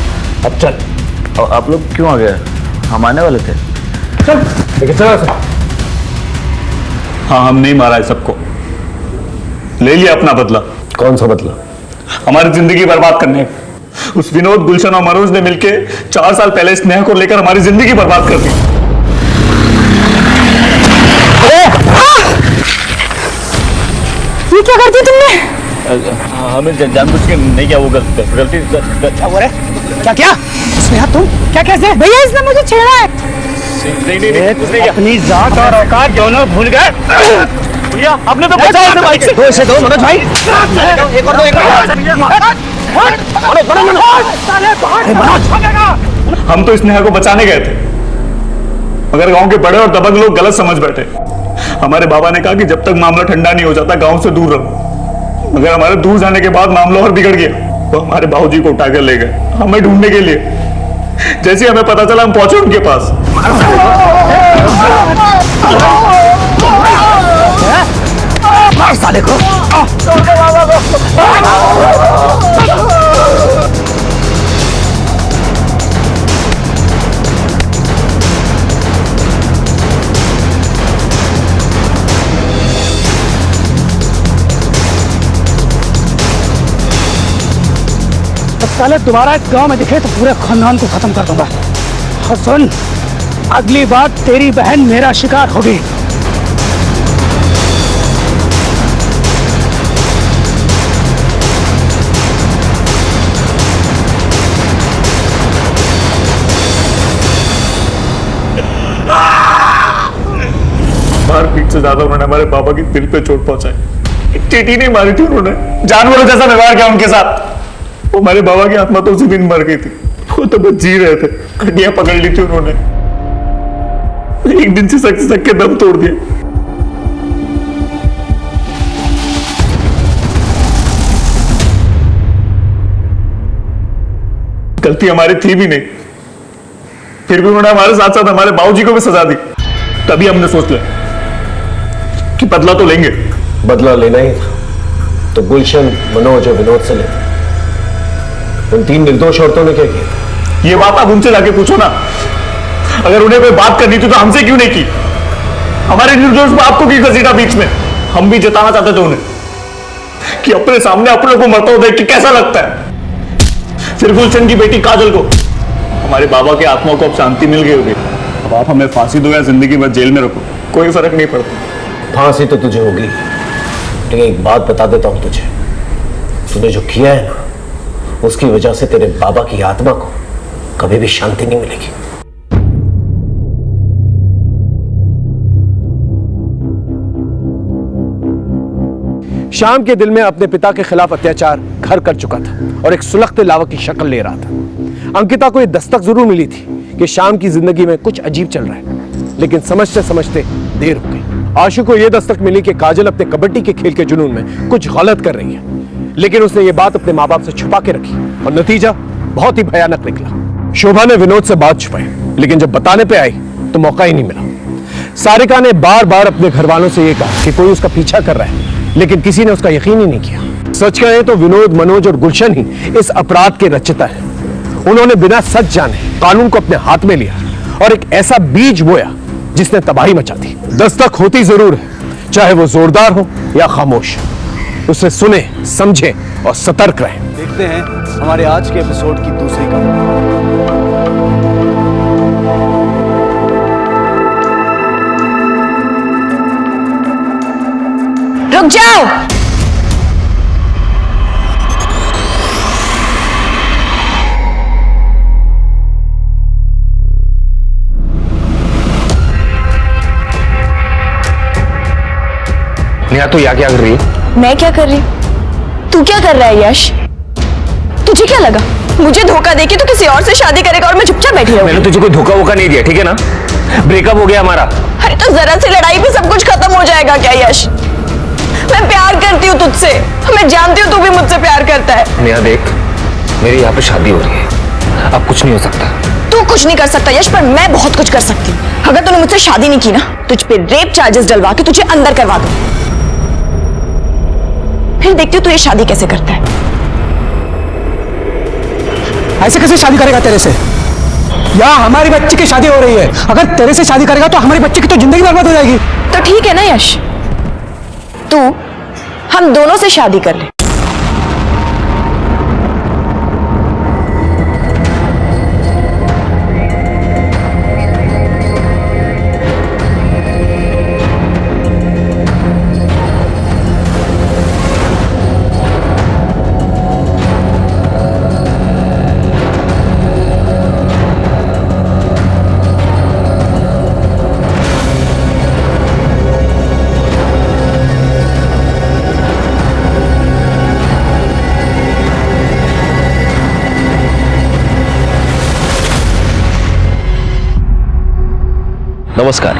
अब चल। और आप लोग क्यों आ गए? हम आने वाले थे। चल लेकिन चल। हाँ हम नहीं मारा है सबको, ले लिया अपना बदला। कौन सा बदला? हमारी जिंदगी बर्बाद करने। उस विनोद, गुलशन और मनोज ने मिलके 4 साल पहले स्नेहा को लेकर हमारी जिंदगी बर्बाद कर दी। ये क्या कर दिया तुमने? हमें जानबूझ के नहीं किया, वो गलती क्या हो रहा है? क्या स्नेहा तुम क्या कैसे? भैया इसने मुझे छेड़ा है। नहीं, अपनी जात और औकात दोनों भूल गए। भैया आपने तो बचाया इसे बाइक से। दो इसे दो मनोज भाई। एक और दो, एक और। हम तो स्नेहा को बचाने गए थे, मगर गांव के बड़े और दबंग लोग गलत समझ बैठे। हमारे बाबा ने कहा कि जब तक मामला ठंडा नहीं हो जाता गांव से दूर रहो, मगर हमारे दूर जाने के बाद मामला और बिगड़ गया। वो हमारे बाबूजी को उठाकर ले गए हमें ढूंढने के लिए। जैसे हमें पता चला हम पहुंचे उनके पास। साले को साले दोबारा इस गांव में दिखे तो पूरे खानदान को खत्म कर दूंगा। और सुन, अगली बार तेरी बहन मेरा शिकार होगी। मारपीट से ज्यादा उन्होंने हमारे बाबा की दिल पे चोट पहुंचाई। एक चींटी नहीं मारी थी उन्होंने, जानवरों जैसा व्यवहार किया उनके साथ। वो हमारे बाबा की आत्मा तो उसी दिन मर गई थी, वो तो बस जी रहे थे। हड्डियां पकड़ ली थी उन्होंने, एक दिन से सक के दम तोड़ दिया। गलती हमारी थी भी नहीं, फिर भी उन्होंने हमारे साथ साथ हमारे बाबूजी को भी सजा दी। तभी हमने सोच लिया कि बदला तो लेंगे। बदला लेना ही था तो गुलशन, मनोज और विनोद से लेते। उन 3 निर्दोष औरतों ने क्या किया? ये बात आप उनसे जाके पूछो ना। अगर उन्हें कोई बात करनी थी तो हमसे क्यों नहीं की? हमारे निर्दोष बाप को क्यों घसीटा बीच में? हम भी जताना चाहते थे उन्हें कि अपने सामने अपने को मरता हुआ देख के कैसा लगता है। फिर गुलशन की बेटी काजल को, हमारे बाबा की आत्मा को अब शांति मिल गई होगी। अब आप हमें फांसी दो या जिंदगी भर जेल में रखो, कोई फर्क नहीं पड़ता। फांसी तो तुझे होगी, लेकिन एक बात बता देता हूं तुझे, तूने जो किया है ना, उसकी वजह से तेरे बाबा की आत्मा को कभी भी शांति नहीं मिलेगी। श्याम के दिल में अपने पिता के खिलाफ अत्याचार घर कर चुका था और एक सुलगते लावा की शक्ल ले रहा था। अंकिता को यह दस्तक जरूर मिली थी कि श्याम की जिंदगी में कुछ अजीब चल रहा है, लेकिन समझते समझते देर हो गई। आशु को यह दस्तक मिली कि काजल अपने कबड्डी के खेल के जुनून में कुछ गलत कर रही है, लेकिन उसने ये बात अपने माँ बाप से छुपा के रखी और नतीजा बहुत ही भयानक निकला। शोभा ने विनोद से बात छुपाई, लेकिन जब बताने पे आई तो मौका ही नहीं मिला। सारिका ने बार बार अपने घर वालों से यह कहा कि कोई उसका पीछा कर रहा है, लेकिन किसी ने उसका यकीन ही नहीं किया। सच कहें तो विनोद, मनोज और गुलशन ही इस अपराध के रचयिता हैं। उन्होंने बिना सच जाने कानून को अपने हाथ में लिया और एक ऐसा बीज बोया जिसने तबाही मचा दी। दस्तक होती जरूर है, चाहे वो जोरदार हो या खामोश। उसे सुने, समझे और सतर्क रहें। देखते हैं हमारे आज के एपिसोड की दूसरी कहानी। रुक जाओ। नेहा तू यहाँ क्या कर रही है? मैं क्या कर रही? तू क्या कर रहा है यश? तुझे क्या लगा मुझे धोखा देके तू किसी और से शादी करेगा और मैं चुपचाप बैठी रहूंगी? मैंने तुझे कोई धोखा वोखा नहीं दिया, ठीक है ना? ब्रेकअप हो गया हमारा। अरे तो जरा सी लड़ाई पे सब कुछ खत्म हो जाएगा क्या यश? मैं प्यार करती हूँ तुझसे, मैं जानती हूँ तू भी मुझसे प्यार करता है। नेहा देख, मेरी यहाँ पे शादी हो रही है, अब कुछ नहीं हो सकता। तू कुछ नहीं कर सकता यश, पर मैं बहुत कुछ कर सकती हूँ। अगर तूने मुझसे शादी नहीं की ना, तुझ पे रेप चार्जेस डलवा के तुझे अंदर करवा दूं। फिर देखती हूँ तू ये शादी कैसे करता है। ऐसे कैसे शादी करेगा तेरे से? यहाँ हमारी बच्ची की शादी हो रही है, अगर तेरे से शादी करेगा तो हमारी बच्ची की तो जिंदगी बर्बाद हो जाएगी। तो ठीक है ना यश, तू हम दोनों से शादी कर ले। नमस्कार,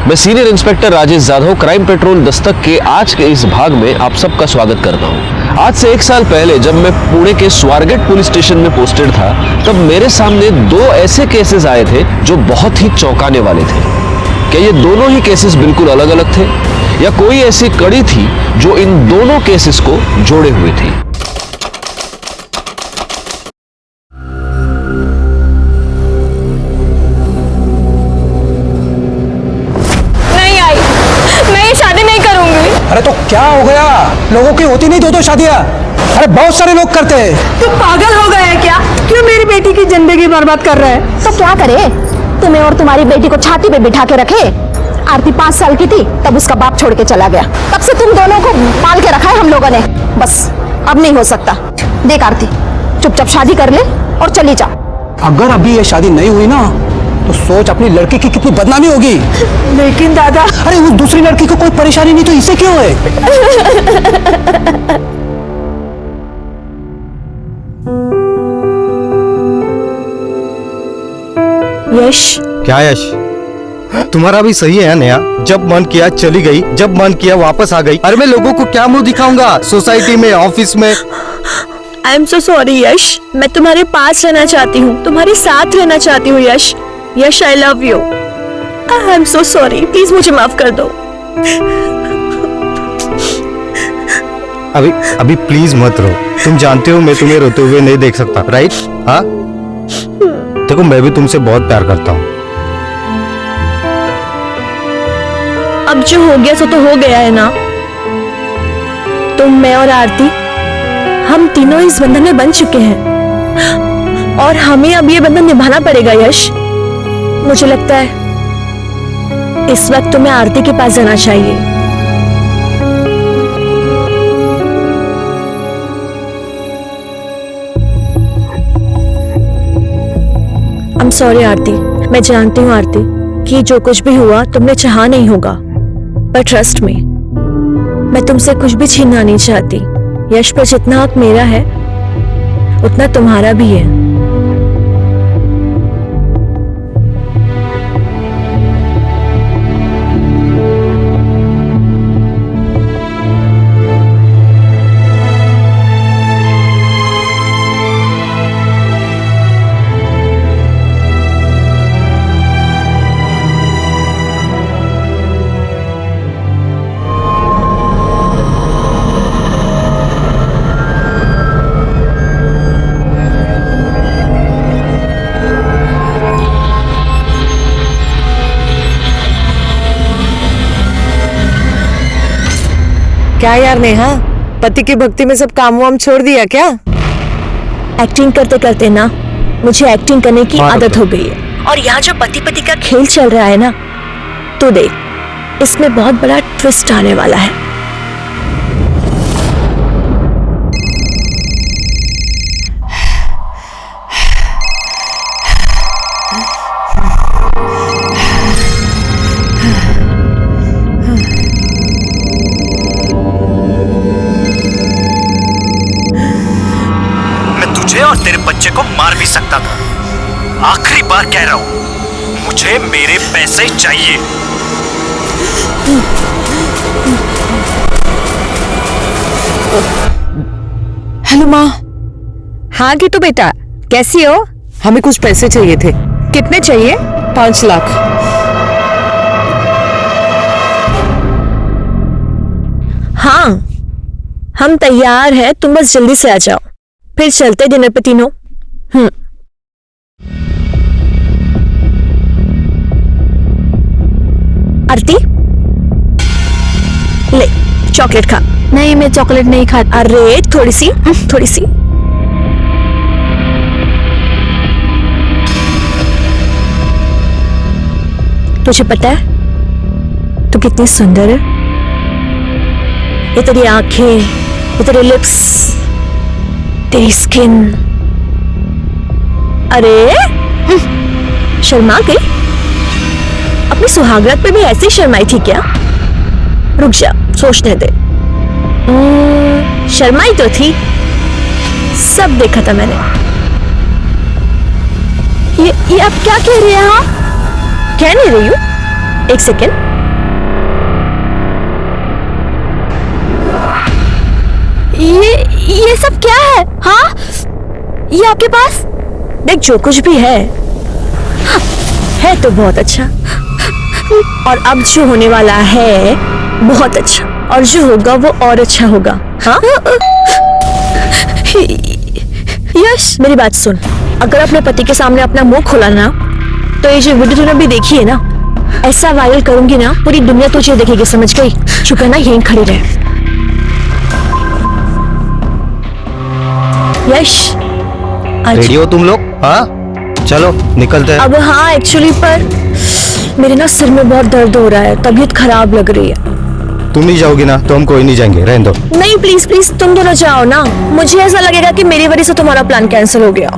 मैं senior inspector Rajesh Jadhav crime petrol Dastak के आज के इस भाग में आप सबका स्वागत करता हूं। आज से 1 साल पहले जब मैं पुणे के स्वारगेट पुलिस स्टेशन में पोस्टेड था, तब मेरे सामने 2 ऐसे केसेस आए थे जो बहुत ही चौंकाने वाले थे। क्या ये दोनों ही केसेस बिल्कुल अलग अलग थे या कोई ऐसी कड़ी थी जो इन दोनों केसेस को जोड़े हुए थी? अरे तो क्या हो गया? लोगों की होती नहीं 2-2 शादियां? अरे बहुत सारे लोग करते हैं। तू पागल हो गया है क्या? क्यों मेरी बेटी की जिंदगी बर्बाद कर रहा है? तो क्या करे? तुम्हें और तुम्हारी बेटी को छाती पे बिठा के रखे। आरती 5 साल की थी तब उसका बाप छोड़ के चला गया। तब से तुम दोनों को पाल के रखा है हम लोगों ने। बस अब नहीं हो सकता। देख आरती, चुपचाप शादी कर ले और चली जा। अगर अभी ये शादी नहीं हुई ना तो सोच अपनी लड़की की कितनी बदनामी होगी। लेकिन दादा, अरे उस दूसरी लड़की को कोई परेशानी नहीं तो इसे क्यों है? यश। क्या यश? तुम्हारा भी सही है नया। जब मन किया चली गई, जब मन किया वापस आ गई। अरे मैं लोगों को क्या मुंह दिखाऊंगा? सोसाइटी में, ऑफिस में। आई एम सो सॉरी यश, मैं तुम्हारे पास रहना चाहती हूँ, तुम्हारे साथ रहना चाहती हूँ Yash. Yash, I love you. I am so sorry, please मुझे माफ कर दो। अभी प्लीज मत रो। तुम जानते हो मैं तुम्हें रोते हुए नहीं देख सकता, राइट? हाँ, देखो मैं भी तुमसे बहुत प्यार करता हूँ। अब जो हो गया सो तो हो गया है ना। तुम, मैं और आरती, हम तीनों इस बंधन में बंध चुके हैं और हमें अब ये बंधन निभाना पड़ेगा यश। मुझे लगता है इस वक्त तुम्हें आरती के पास जाना चाहिए। आई एम सॉरी आरती, मैं जानती हूँ आरती कि जो कुछ भी हुआ तुमने चाहा नहीं होगा, पर ट्रस्ट मी, मैं तुमसे कुछ भी छीनना नहीं चाहती। यश पर जितना हक मेरा है उतना तुम्हारा भी है। क्या यार नेहा, पति की भक्ति में सब काम वाम छोड़ दिया क्या? एक्टिंग करते करते ना मुझे एक्टिंग करने की आदत हो गई है। और यहाँ जो पति पति का खेल चल रहा है ना, तो देख, इसमें बहुत बड़ा ट्विस्ट आने वाला है। और तेरे बच्चे को मार भी सकता था। आखिरी बार कह रहा हूं, मुझे मेरे पैसे चाहिए। हेलो माँ। हाँ गीतू बेटा, कैसी हो? हमें कुछ पैसे चाहिए थे। कितने चाहिए? 5 लाख। हाँ, हम तैयार हैं, तुम बस जल्दी से आ जाओ, फिर चलते डिनर पे तीनों। आरती, ले चॉकलेट खा। नहीं, मैं चॉकलेट नहीं खाती। अरे थोड़ी सी, थोड़ी सी। तुझे पता है तू कितनी सुंदर है? ये तेरी आंखें, ये तेरे लिप्स, तेरी स्किन। अरे शर्मा गई? अपनी सुहागरात पे भी ऐसी शर्माई थी क्या? रुक जा, सोचने दे। शर्माई तो थी, सब देखा था मैंने। ये आप क्या कह रही हैं? हाँ, कह नहीं रही हूँ, एक सेकेंड। ये सब क्या है? हाँ, ये आपके पास? देख, जो कुछ भी है तो बहुत अच्छा, और अब जो होने वाला है बहुत अच्छा, और जो होगा वो और अच्छा होगा। हाँ? यश, मेरी बात सुन। अगर अपने पति के सामने अपना मुंह खोला ना, तो ये जो वीडियो तूने अभी देखी है ना, ऐसा वायरल करूंगी ना, पूरी दुनिया तुझे देखेगी, समझ गई? शुक्र ना यहीं खड़ी रहे। यश, रेडी हो तुम लोग? हाँ, चलो निकलते हैं। अब हाँ, एक्चुअली पर मेरे ना सिर में बहुत दर्द हो रहा है, तबीयत खराब लग रही है। तुम नहीं जाओगी ना तो हम कोई नहीं जाएंगे, रहने दो। नहीं, प्लीज प्लीज, तुम दोनों जाओ ना। मुझे ऐसा लगेगा कि मेरी वजह से तुम्हारा प्लान कैंसिल हो गया।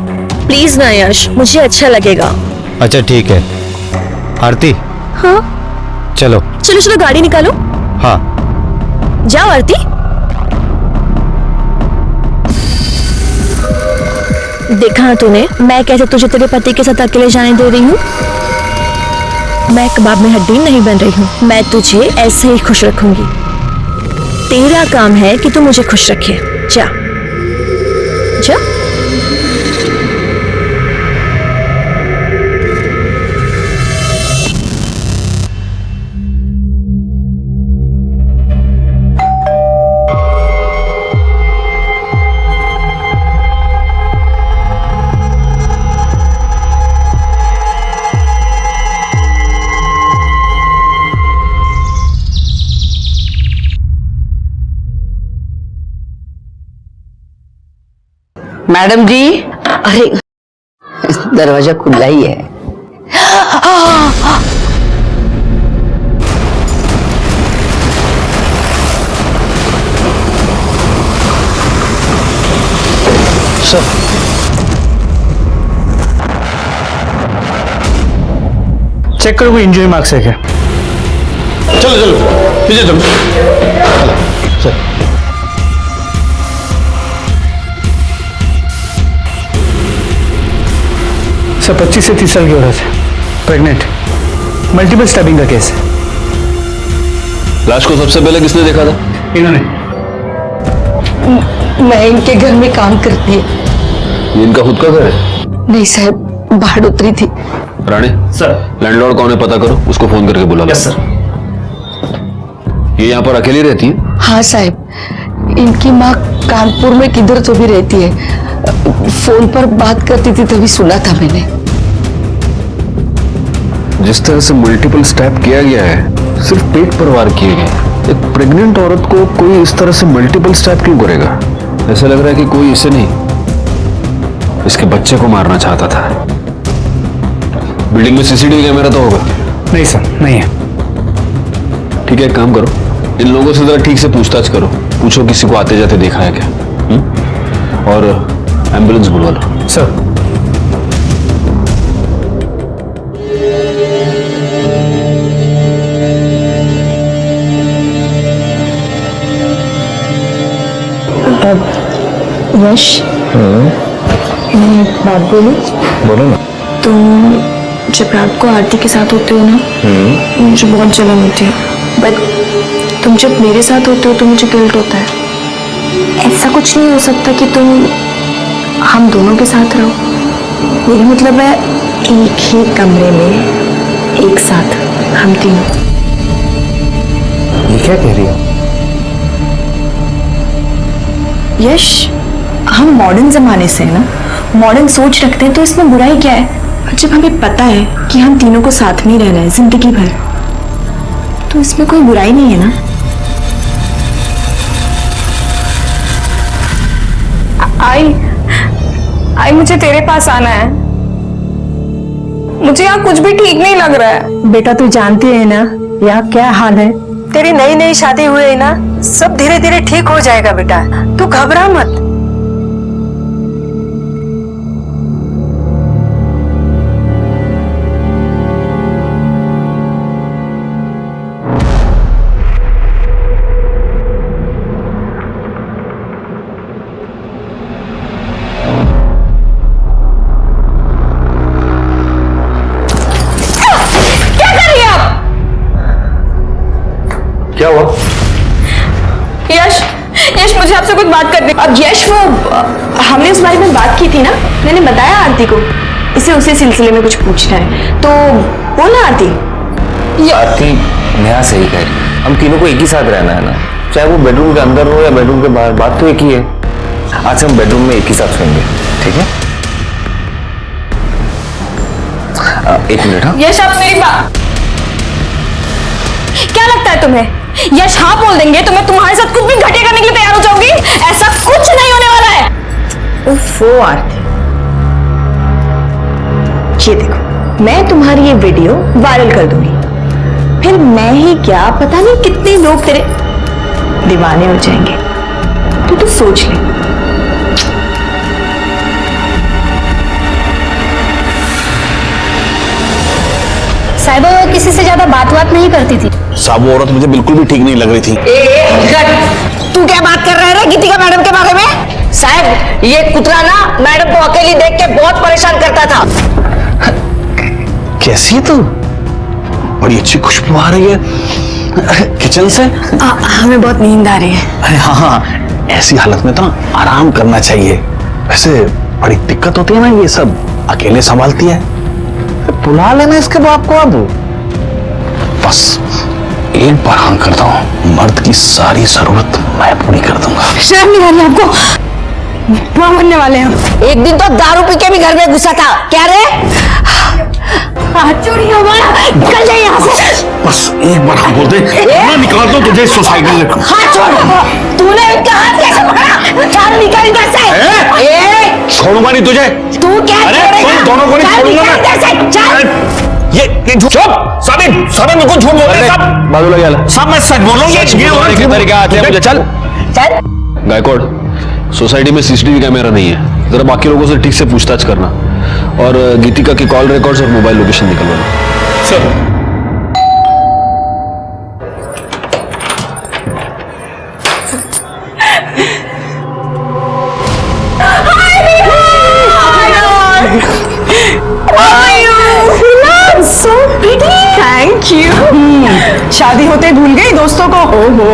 प्लीज ना यश, मुझे अच्छा लगेगा। अच्छा ठीक है। आरती, हाँ चलो चलो चलो, गाड़ी निकालो। हाँ जाओ आरती। देखा ना तूने, मैं कैसे तुझे तेरे पति के साथ अकेले जाने दे रही हूँ। मैं कबाब में हड्डी नहीं बन रही हूँ, मैं तुझे ऐसे ही खुश रखूंगी। तेरा काम है कि तू मुझे खुश रखे। जा जा। मैडम जी, अरे दरवाजा खुला ही है। सर, चेक करो कोई इंजरी मार्क्स है क्या? चलो चलो पीछे चलो। सर, सर 25 से 30 साल की औरत है, प्रेग्नेंट, मल्टीपल स्टैबिंग का केस है। लाश को सबसे पहले किसने देखा था? इन्होंने। मैं इनके घर में काम करती है। ये इनका खुद का घर है? नहीं साहब, बाहर उतरी थी। राणे सर, लैंडलॉर्ड कौन है पता करो, उसको फोन करके बुला लो। Yes sir. ये यहाँ पर अकेली रहती है? हाँ साहब, इनकी माँ कानपुर में किधर तो भी रहती है। फोन पर बात करती थी तभी सुना था मैंने। जिस तरह से मल्टीपल स्टैब किया गया है, सिर्फ पेट पर वार किए गए। एक प्रेग्नेंट औरत को कोई इस तरह से मल्टीपल स्टैब क्यों करेगा? ऐसा लग रहा है कि कोई इसे नहीं, इसके बच्चे को मारना चाहता था। बिल्डिंग में सीसीटीवी कैमरा तो होगा? नहीं सर, नहीं है। ठीक है, एक काम करो, इन लोगों से जरा ठीक से पूछताछ करो, पूछो किसी को आते जाते देखा है क्या। और एम्बुलेंस बुलवा लो। सर। यश, मैं एक बात बोलूं? बोलो ना। तुम जब रात को आरती के साथ होते हो ना, मुझे बहुत जलन होती है, बट तुम जब मेरे साथ होते हो तो मुझे गिल्ट होता है। ऐसा कुछ नहीं हो सकता कि तुम हम दोनों के साथ रहो। मेरा मतलब है एक ही कमरे में एक साथ हम तीनों। ये क्या कह रही हो? यश, हम मॉडर्न जमाने से है ना, मॉडर्न सोच रखते हैं, तो इसमें बुराई क्या है? जब हमें पता है कि हम तीनों को साथ में ही रहना है जिंदगी भर, तो इसमें कोई बुराई नहीं है ना। आई मुझे तेरे पास आना है। मुझे यहाँ कुछ भी ठीक नहीं लग रहा है। बेटा तू जानती है ना यहाँ क्या हाल है। तेरी नई नई शादी हुई है ना, सब धीरे धीरे ठीक हो जाएगा बेटा, तू घबरा मत। यश, यश मुझे आपसे कुछ बात करनी। अब यश, वो हमने उस बारे में बात की थी ना, मैंने बताया आरती को, इसे उसी सिलसिले में कुछ पूछना है, तो बोला आरती। आरती नेहा सही कह रही, हम तीनों को एक ही साथ रहना है ना, चाहे वो बेडरूम के अंदर हो या बेडरूम के बाहर, बात तो एक ही है। आज से हम बेडरूम में एक ही साथ सोएंगे, ठीक है? एक मिनट। हाँ यश, आप मेरी बात, क्या लगता है तुम्हें यश हाँ बोल देंगे तो मैं तुम्हारे साथ कुछ भी घटिया करने के लिए तैयार हो जाऊंगी? ऐसा कुछ नहीं होने वाला है। उफ़ो आरती, ये देखो, मैं तुम्हारी ये वीडियो वायरल कर दूंगी, फिर मैं ही क्या पता नहीं कितने लोग तेरे दीवाने हो जाएंगे। तो सोच ले। साहिबा वो किसी से ज्यादा बात नहीं करती थी। साहब वो औरत मुझे बिल्कुल भी ठीक नहीं लग रही थी। तू क्या बात कर रहा है गीतिका मैडम के बारे में? साहब ये कुतरा ना मैडम को अकेली देख के बहुत परेशान करता था। कैसी है तू? बड़ी अच्छी खुशबू आ रही है किचन से। हमें बहुत नींद आ रही है। अरे हाँ, ऐसी हालत में तो आराम करना चाहिए। वैसे बड़ी दिक्कत होती है ना, ये सब अकेले संभालती है। बुला लेना इसके बाप को अब। बस एक बार हाँ करता हूँ, मर्द की सारी जरूरत मैं पूरी कर दूंगा। शर्म नहीं आ रही आपको? वहां मरने वाले हैं। एक दिन तो दारू पी के भी घर में घुसा था। क्या रे? चोरी हमारा, निकल जाए यहाँ से। बस एक बार हाँ बोल दे, मैं निकाल दूं तुझे सोसाइटी से। हाथ छोड़। तूने इनका हाथ कैसे पकड़ा? चल निकल इधर से। छोड़ूंगा नहीं तुझे। तू क्या तुम दोनों को नहीं छोड़ूंगा मैं। चल। ये झूठ। साबिन बिल्कुल झूठ बोल रहे हैं सब। बाजूला गेला सब मैं सच बोल रहा हूँ। ये औरत के तरीके आते हैं मुझे। चल चल। गायकवाड़, सोसाइटी में सीसीटीवी कैमरा नहीं है, जरा बाकी लोगों से ठीक से पूछताछ करना और गीतिका की कॉल रिकॉर्ड्स और मोबाइल लोकेशन निकलवाना। Sir thank you. शादी होते भूल गई दोस्तों को। ओहो।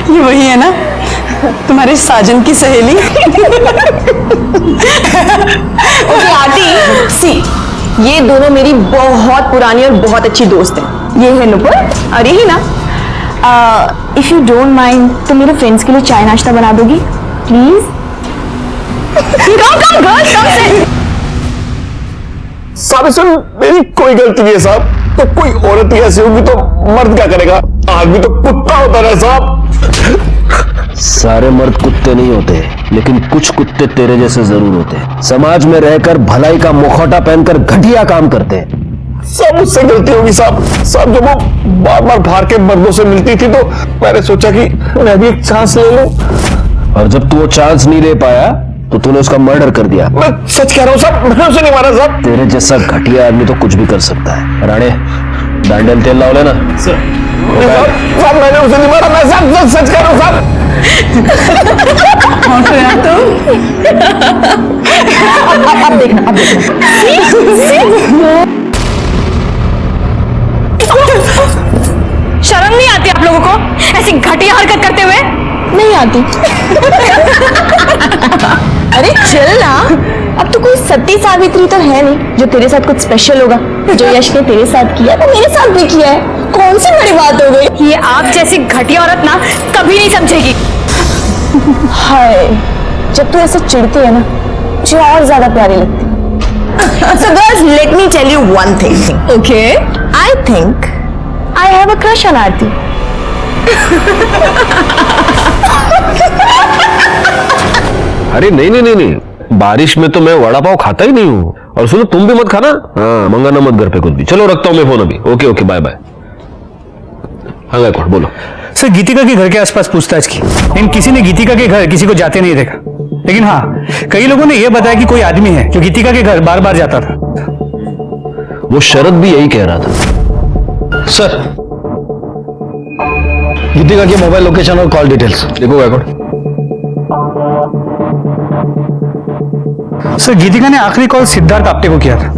ये वही है ना तुम्हारे साजन की सहेली? ओके आरती, सी ये दोनों मेरी बहुत पुरानी और बहुत अच्छी दोस्त हैं। ये है नुपुर और यही ना। इफ यू डोंट माइंड तो मेरे फ्रेंड्स के लिए चाय नाश्ता बना दोगी प्लीज? कम गर्ल्स, कम से। साहब इसमें मेरी कोई गलती नहीं है साहब। तो कोई औरत ही ऐसी होगी तो मर्द क्या करेगा? आदमी तो कुत्ता होता है साहब। सारे मर्द कुत्ते नहीं होते, लेकिन कुछ कुत्ते तेरे जैसे जरूर होते हैं। समाज में रहकर भलाई का मुखौटा पहनकर घटिया काम करते हैं। सब मुझसे गलती होगी साहब। साहब जब वो बार बार बाहर के मर्दों से मिलती थी तो मैंने सोचा कि मैं भी एक चांस ले लूं। और जब तू वो चांस नहीं ले पाया तो तूने उसका मर्डर कर दिया। मैं सच कह रहा हूँ साहब, मैंने उसे नहीं मारा साहब। तेरे जैसा घटिया आदमी तो कुछ भी कर सकता है। राणे डांडल तेल लाओ लेना। साहब मैंने उसे नहीं मारा, मैं साहब सच कह रहा हूँ साहब। अब देखना, अब देखना। शर्म नहीं आती आप लोगों को ऐसी घटिया हरकत करते हुए? नहीं आती। अरे चल ना, अब तो कोई सती सावित्री तो है नहीं जो तेरे साथ कुछ स्पेशल होगा। जो यश ने तेरे साथ किया वो मेरे साथ भी किया है, कौन सी बड़ी बात हो गई? ये आप जैसी घटिया औरत ना कभी नहीं समझेगी। हाय, जब तू ऐसे चिढ़ती है ना मुझे और ज्यादा प्यारी लगती। So girls, let me tell you one thing. Okay. I think I have a crush on Aarti. अरे नहीं नहीं नहीं नहीं, बारिश में तो मैं वड़ा पाव खाता ही नहीं हूँ। और सुनो तुम भी मत खाना। हाँ, मंगाना मत घर पे कुछ भी। चलो रखता हूँ मैं फोन अभी। Okay okay, bye bye. हाँ गायकवाड़ बोलो। सर गीतिका के घर के आसपास पूछताछ की, लेकिन किसी ने गीतिका के घर किसी को जाते नहीं देखा। लेकिन हाँ, कई लोगों ने यह बताया कि कोई आदमी है जो गीतिका के घर बार बार जाता था। वो शरद भी यही कह रहा था। सर गीतिका की मोबाइल लोकेशन और कॉल डिटेल्स देखो गायकवाड़। सर गीतिका ने आखिरी कॉल सिद्धार्थ आप्टे को किया था।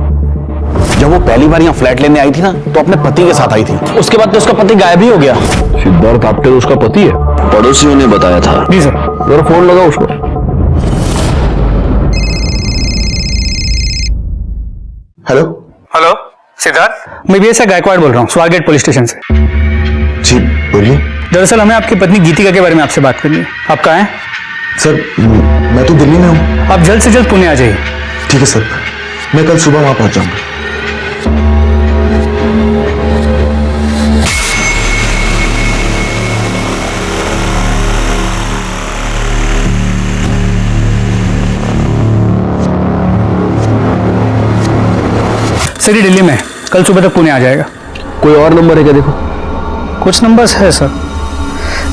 जब वो पहली बार यहाँ फ्लैट लेने आई थी ना तो अपने पति के साथ आई थी। उसके बाद तो उसका पति गायब ही हो गया। सिद्धार्थ आपके तो उसका पति है? पड़ोसियों ने बताया था। जी सर। जरा फोन लगा उसको। हेलो हेलो सिद्धार्थ, मैं बीएसआई गायकवाड़ बोल रहा हूँ, स्वारगेट पुलिस स्टेशन से। जी बोलिए। दरअसल हमें आपकी पत्नी गीतिका के बारे में आपसे बात करनी है। आप कहाँ हैं? सर मैं तो दिल्ली में हूँ। आप जल्द से जल्द पुणे आ जाइए। ठीक है सर, मैं कल सुबह वहां पहुंच जाऊंगा। सर ये दिल्ली में है, कल सुबह तक पुणे आ जाएगा। कोई और नंबर है क्या? देखो कुछ नंबर्स है सर,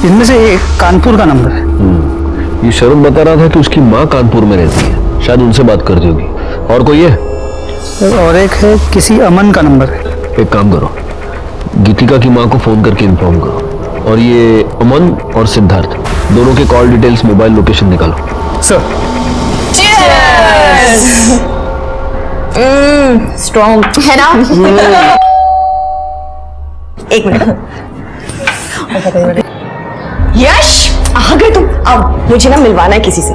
इनमें से एक कानपुर का नंबर है। ये शरण बता रहा था कि उसकी माँ कानपुर में रहती है, शायद उनसे बात करती होगी। और कोई है? और एक है किसी अमन का नंबर है। एक काम करो, गीतिका की माँ को फोन करके इन्फॉर्म करो, और ये अमन और सिद्धार्थ दोनों के कॉल डिटेल्स, मोबाइल लोकेशन निकालो। सर। स्ट्रॉन्ग है ना? एक मिनट। यश आ गए तुम? अब मुझे ना मिलवाना है किसी से।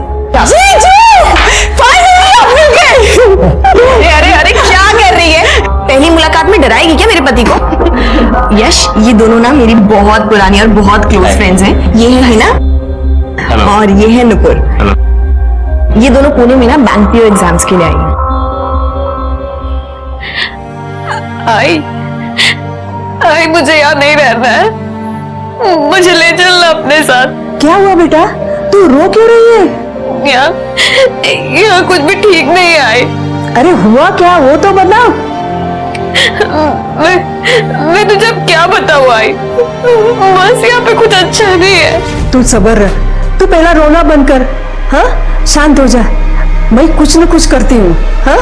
अरे अरे क्या कर रही है? पहली मुलाकात में डराएगी क्या मेरे पति को? यश ये दोनों ना मेरी बहुत पुरानी और बहुत क्लोज फ्रेंड्स हैं। ये है ना और ये है नुपुर। ये दोनों पुणे में ना बैंक पीओ एग्जाम्स के लिए आई हैं। आई मुझे यहाँ नहीं रहना है, मुझे ले चलना अपने साथ। क्या हुआ बेटा, तू रो क्यों रही है? यहाँ कुछ भी ठीक नहीं है। आई अरे हुआ क्या, वो तो बता। मैं तुझे अब क्या बताऊँ? आई बस यहाँ पे कुछ अच्छा नहीं है। तू सब्र रह, तू पहला रोना बंद कर। हाँ शांत हो जा, मैं कुछ न कुछ करती हूँ। हाँ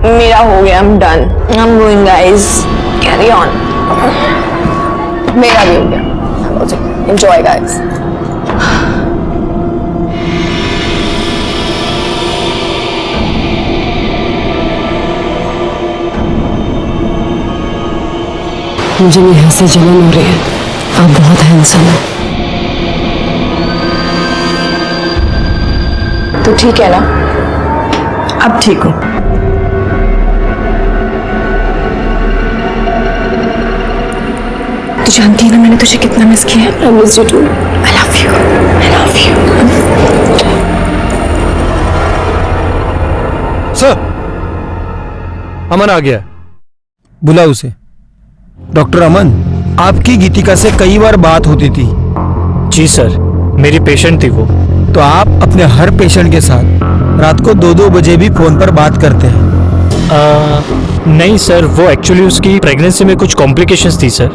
मेरा हो गया, I'm done. I'm going guys. Carry on. मेरा भी हो गया। Enjoy guys. मुझे यहाँ से जलन हो रही है। आप बहुत हैंडसम हैं। तो ठीक है ना? अब ठीक हो? तू जानती है ना मैंने तुझे कितना मिस किया है। I miss you too. I love you. I love you. Sir Aman आ गया, बुला उसे। डॉक्टर अमन, आपकी गीतिका से कई बार बात होती थी। जी सर, मेरी पेशेंट थी वो। तो आप अपने हर पेशेंट के साथ रात को 2-2 बजे भी फोन पर बात करते हैं? नहीं सर, वो एक्चुअली उसकी प्रेगनेंसी में कुछ कॉम्प्लिकेशंस थी सर।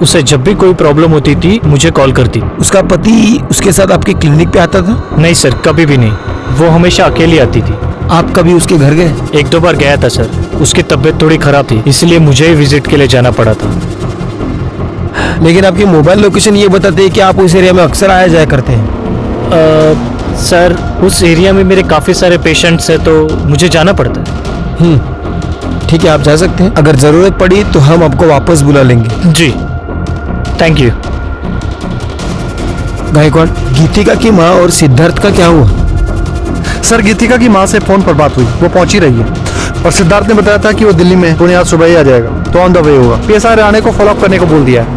उसे जब भी कोई प्रॉब्लम होती थी मुझे कॉल करती। उसका पति उसके साथ आपके क्लिनिक पे आता था? नहीं सर, कभी भी नहीं। वो हमेशा अकेली आती थी। आप कभी उसके घर गए? 1-2 बार गया था सर। उसकी तबीयत थोड़ी खराब थी, इसलिए मुझे ही विजिट के लिए जाना पड़ा था। लेकिन आपकी मोबाइल लोकेशन ये बताते हैं कि आप उस एरिया में अक्सर आया जाया करते हैं। सर उस एरिया में मेरे काफी सारे पेशेंट्स हैं तो मुझे जाना पड़ता है। ठीक है, आप जा सकते हैं। अगर जरूरत पड़ी तो हम आपको वापस बुला लेंगे। जी थैंक यू। गायकवाड़, गीतिका की माँ और सिद्धार्थ का क्या हुआ? सर गीतिका की माँ से फोन पर बात हुई, वो पहुंची रही है। और सिद्धार्थ ने बताया था कि वो दिल्ली में पुणे आज सुबह ही आ जाएगा, तो ऑन द वे होगा। पीएसआई राणे को फॉलो अप करने को बोल दिया है।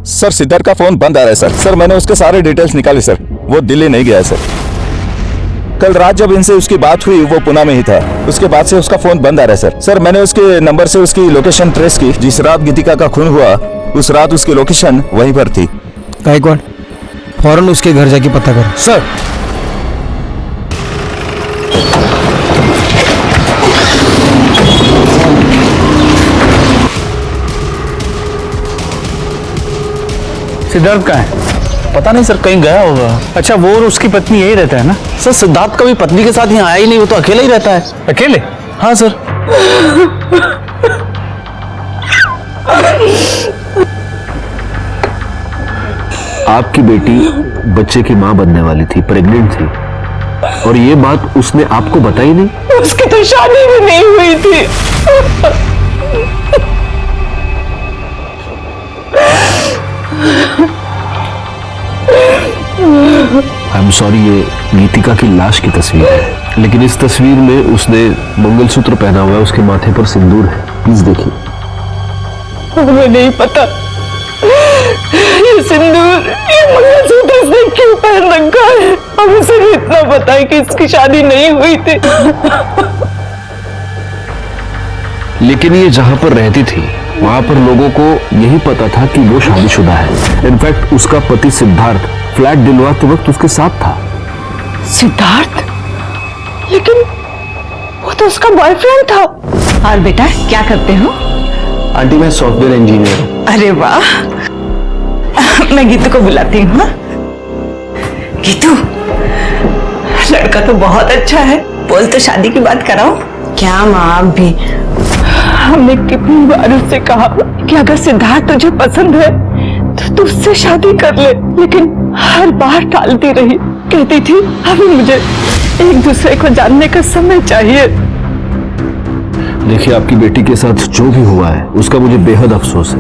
सर सिद्धार्थ का फोन बंद आ रहा है सर। सर मैंने उसके सारे डिटेल्स निकाले सर, वो दिल्ली नहीं गया है सर। कल रात जब इनसे उसकी बात हुई वो पुणे में ही था, उसके बाद से उसका फोन बंद आ रहा है सर। सर मैंने उसके नंबर से उसकी लोकेशन ट्रेस की। जिस रात गीतिका का खून हुआ उस रात उसकी लोकेशन वहीं पर थी। गायकवाड़, फौरन उसके घर जाके पता करो। सर सिद्धार्थ कहाँ है? पता नहीं सर, कहीं गया होगा। अच्छा, वो और उसकी पत्नी यही रहता है ना? सर सिद्धार्थ कभी पत्नी के साथ यहाँ आया ही नहीं, वो तो अकेला ही रहता है। अकेले? हाँ सर। आपकी बेटी बच्चे की मां बनने वाली थी, प्रेग्नेंट थी, और ये बात उसने आपको बताई नहीं? उसकी तो शादी भी नहीं हुई थी। आई एम सॉरी, ये गीतिका की लाश की तस्वीर है, लेकिन इस तस्वीर में उसने मंगलसूत्र पहना हुआ है, उसके माथे पर सिंदूर है। प्लीज देखिए। हमें नहीं पता ये सिंदूर, ये मंगलसूत्र इसने क्यों पहन रखा है। हमें सिर्फ इतना पता है कि इसकी शादी नहीं हुई थी। लेकिन ये जहां पर रहती थी वहां पर लोगों को यही पता था कि वो शादीशुदा है। इनफैक्ट उसका पति सिद्धार्थ फ्लैट दिलवाते वक्त उसके साथ था। सिद्धार्थ? लेकिन वो तो उसका बॉयफ्रेंड था। और बेटा क्या करते हो? आंटी मैं सॉफ्टवेयर इंजीनियर हूँ। अरे वाह, मैं गीतू को बुलाती हूँ। गीतू, लड़का तो बहुत अच्छा है, बोल तो शादी की बात कराओ। क्या माँ, आप भी? हमने कितनी बार उससे कहा कि अगर सिद्धार्थ तुझे पसंद है तो तू उससे शादी कर ले, लेकिन हर बार टालती रही। कहती थी अभी मुझे एक दूसरे को जानने का समय चाहिए। देखिए, आपकी बेटी के साथ जो भी हुआ है उसका मुझे बेहद अफसोस है।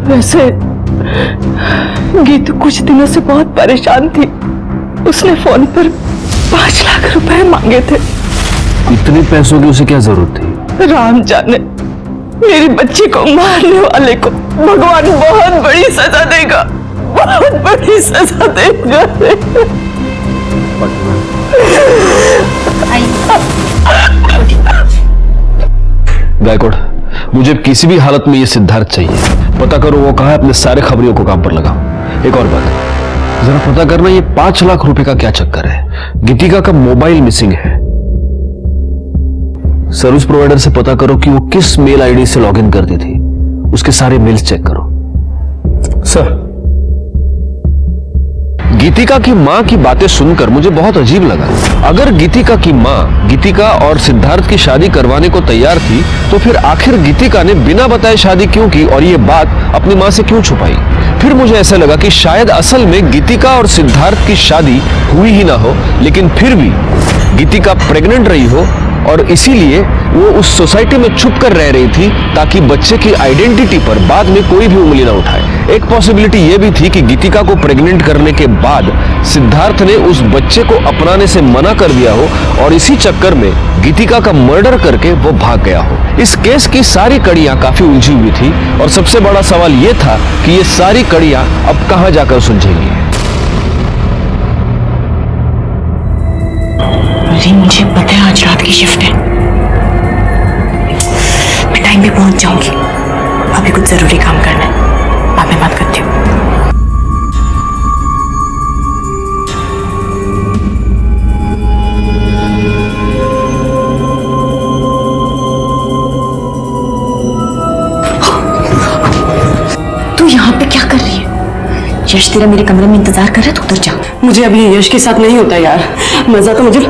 वैसे गीतू कुछ दिनों से बहुत परेशान थी। उसने फोन पर 5 लाख रुपए मांगे थे। इतने पैसों की उसे क्या जरूरत थी? राम जाने, मेरी बच्ची को मारने वाले को भगवान बहुत बड़ी सजा देगा, बहुत बड़ी सजा देगा। गायकवाड़, मुझे किसी भी हालत में ये सिद्धार्थ चाहिए। पता करो वो कहाँ है, अपने सारे खबरियों को काम पर लगाओ। एक और बात, जरा पता करना ये 5 लाख रुपए का क्या चक्कर है। गीतिका का मोबाइल मिसिंग है। सर्विस प्रोवाइडर से पता करो कि वो किस मेल आईडी से लॉगिन करती थी। उसके सारे मेल्स चेक करो। सर, गीतिका की मां की बातें सुनकर मुझे बहुत अजीब लगा। अगर गीतिका की मां गीतिका और सिद्धार्थ की शादी करवाने को तैयार थी तो फिर आखिर गीतिका ने बिना बताए शादी क्यों की और ये बात अपनी मां से क्यों छुपाई? फिर मुझे ऐसा लगा कि शायद असल में गीतिका और सिद्धार्थ की शादी हुई ही ना हो, लेकिन फिर भी गीतिका प्रेग्नेंट रही हो और इसीलिए वो उस सोसाइटी में छुप कर रह रही थी ताकि बच्चे की आइडेंटिटी पर बाद में कोई भी उंगली ना उठाए। एक पॉसिबिलिटी ये भी थी कि गीतिका को प्रेग्नेंट करने के बाद सिद्धार्थ ने उस बच्चे को अपनाने से मना कर दिया हो और इसी चक्कर में गीतिका का मर्डर करके वो भाग गया हो। इस केस की सारी कड़ियां काफी उलझी हुई थी और सबसे बड़ा सवाल ये था कि ये सारी कड़ियां अब कहां जाकर सुलझेंगी। मुझे पता है आज रात की शिफ्ट है, मैं टाइम पे पहुंच जाऊंगी। अभी कुछ जरूरी काम करना है, बाद में बात करती हूँ। तू यहाँ पे क्या कर रही है? यश तेरा मेरे कमरे में इंतजार कर रहा है, तो उधर जा। मुझे अभी यश के साथ नहीं होता यार, मजा तो मुझे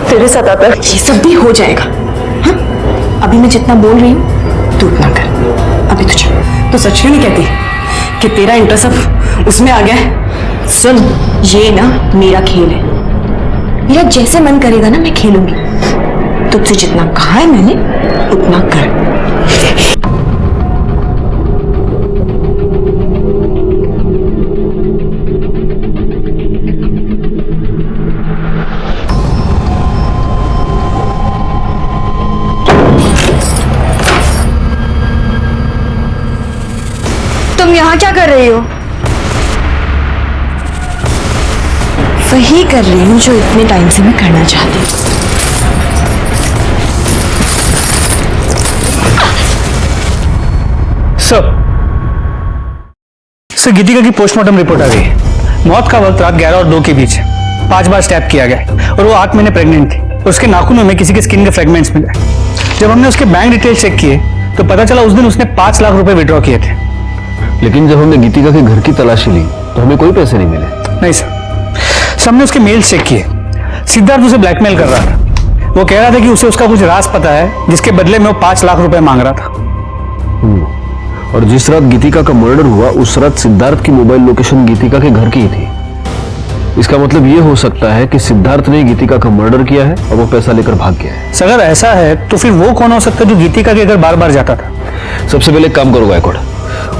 तेरे साथ आता है। ये सब भी हो जाएगा। हाँ? अभी मैं जितना बोल रही हूँ तू उतना कर। अभी तुझे तो सच क्यों नहीं कहती कि तेरा इंटरेस्ट अब उसमें आ गया है? सुन, ये ना मेरा खेल है, मेरा जैसे मन करेगा ना मैं खेलूंगी। तुझसे जितना कहा है मैंने उतना कर। तुम यहाँ क्या कर रही हो? वही कर रही हूँ जो इतने टाइम से मैं करना चाहती हूँ। सर, गीतिका की पोस्टमार्टम रिपोर्ट आ गई है। मौत का वक्त रात 11 और 2 के बीच है। 5 बार स्टैब किया गया और वो 8 महीने प्रेग्नेंट थी। उसके नाखूनों में किसी के स्किन के फ्रेगमेंट्स मिले। जब हमने उसके बैंक डिटेल चेक किए तो पता चला उस दिन उसने 5 लाख रुपए विड्रॉ किए थे। लेकिन जब हमने गीतिका के घर की तलाशी ली तो हमें कोई पैसे नहीं मिले। नहीं सर, हमने उसके मेल्स चेक किए। सिद्धार्थ उसे ब्लैकमेल कर रहा था। वो कह रहा था कि उसे उसका कुछ राज पता है जिसके बदले में वो 5 लाख रुपए मांग रहा था। और जिस रात गीतिका का मर्डर हुआ उस रात सिद्धार्थ की मोबाइल लोकेशन गीतिका के घर की ही थी। इसका मतलब ये हो सकता है कि सिद्धार्थ ने गीतिका का मर्डर किया है और वो पैसा लेकर भाग गया है। सर अगर ऐसा है तो फिर वो कौन हो सकता है जो गीतिका के घर बार बार जाता था? सबसे पहले एक काम करो गायकवाड़,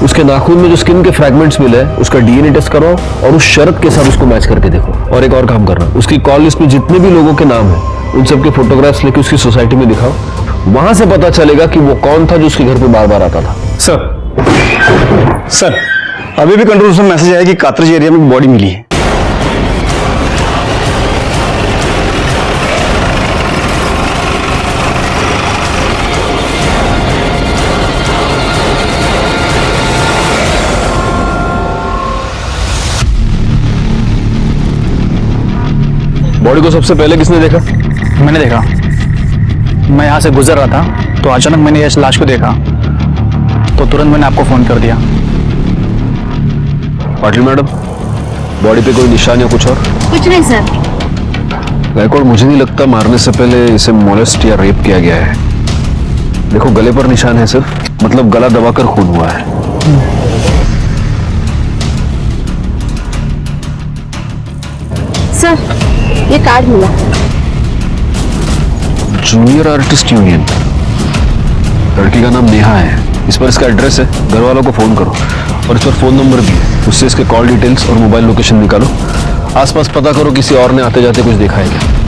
उसके नाखून में जो स्किन के फ्रैगमेंट्स मिले हैं उसका डीएनए टेस्ट कराओ और उस शरत के साथ उसको मैच करके देखो। और एक और काम करना, उसकी कॉल लिस्ट में जितने भी लोगों के नाम हैं उन सबके फोटोग्राफ्स लेके उसकी सोसाइटी में दिखाओ। वहां से पता चलेगा कि वो कौन था जो उसके घर पे बार बार आता था। सर अभी भी कंट्रोल रूम से मैसेज आया कि कातरज एरिया में बॉडी मिली है। बॉडी को सबसे पहले किसने देखा? मैंने देखा। मैं यहाँ से गुजर रहा था तो अचानक मैंने यश लाश को देखा तो तुरंत मैंने आपको फोन कर दिया। पाटिल मैडम, बॉडी पे कोई निशान या कुछ और? कुछ नहीं सर। गायकवाड़, मुझे नहीं लगता मारने से पहले इसे मोलेस्ट या रेप किया गया है। देखो गले पर निशान है सिर्फ, मतलब गला दबाकर खून हुआ है। सर ये कार्ड मिला। जूनियर आर्टिस्ट यूनियन, लड़की का नाम नेहा है। इस पर इसका एड्रेस है, घर वालों को फोन करो और इस पर फोन नंबर भी है, उससे इसके कॉल डिटेल्स और मोबाइल लोकेशन निकालो। आसपास पता करो किसी और ने आते जाते कुछ देखा है क्या।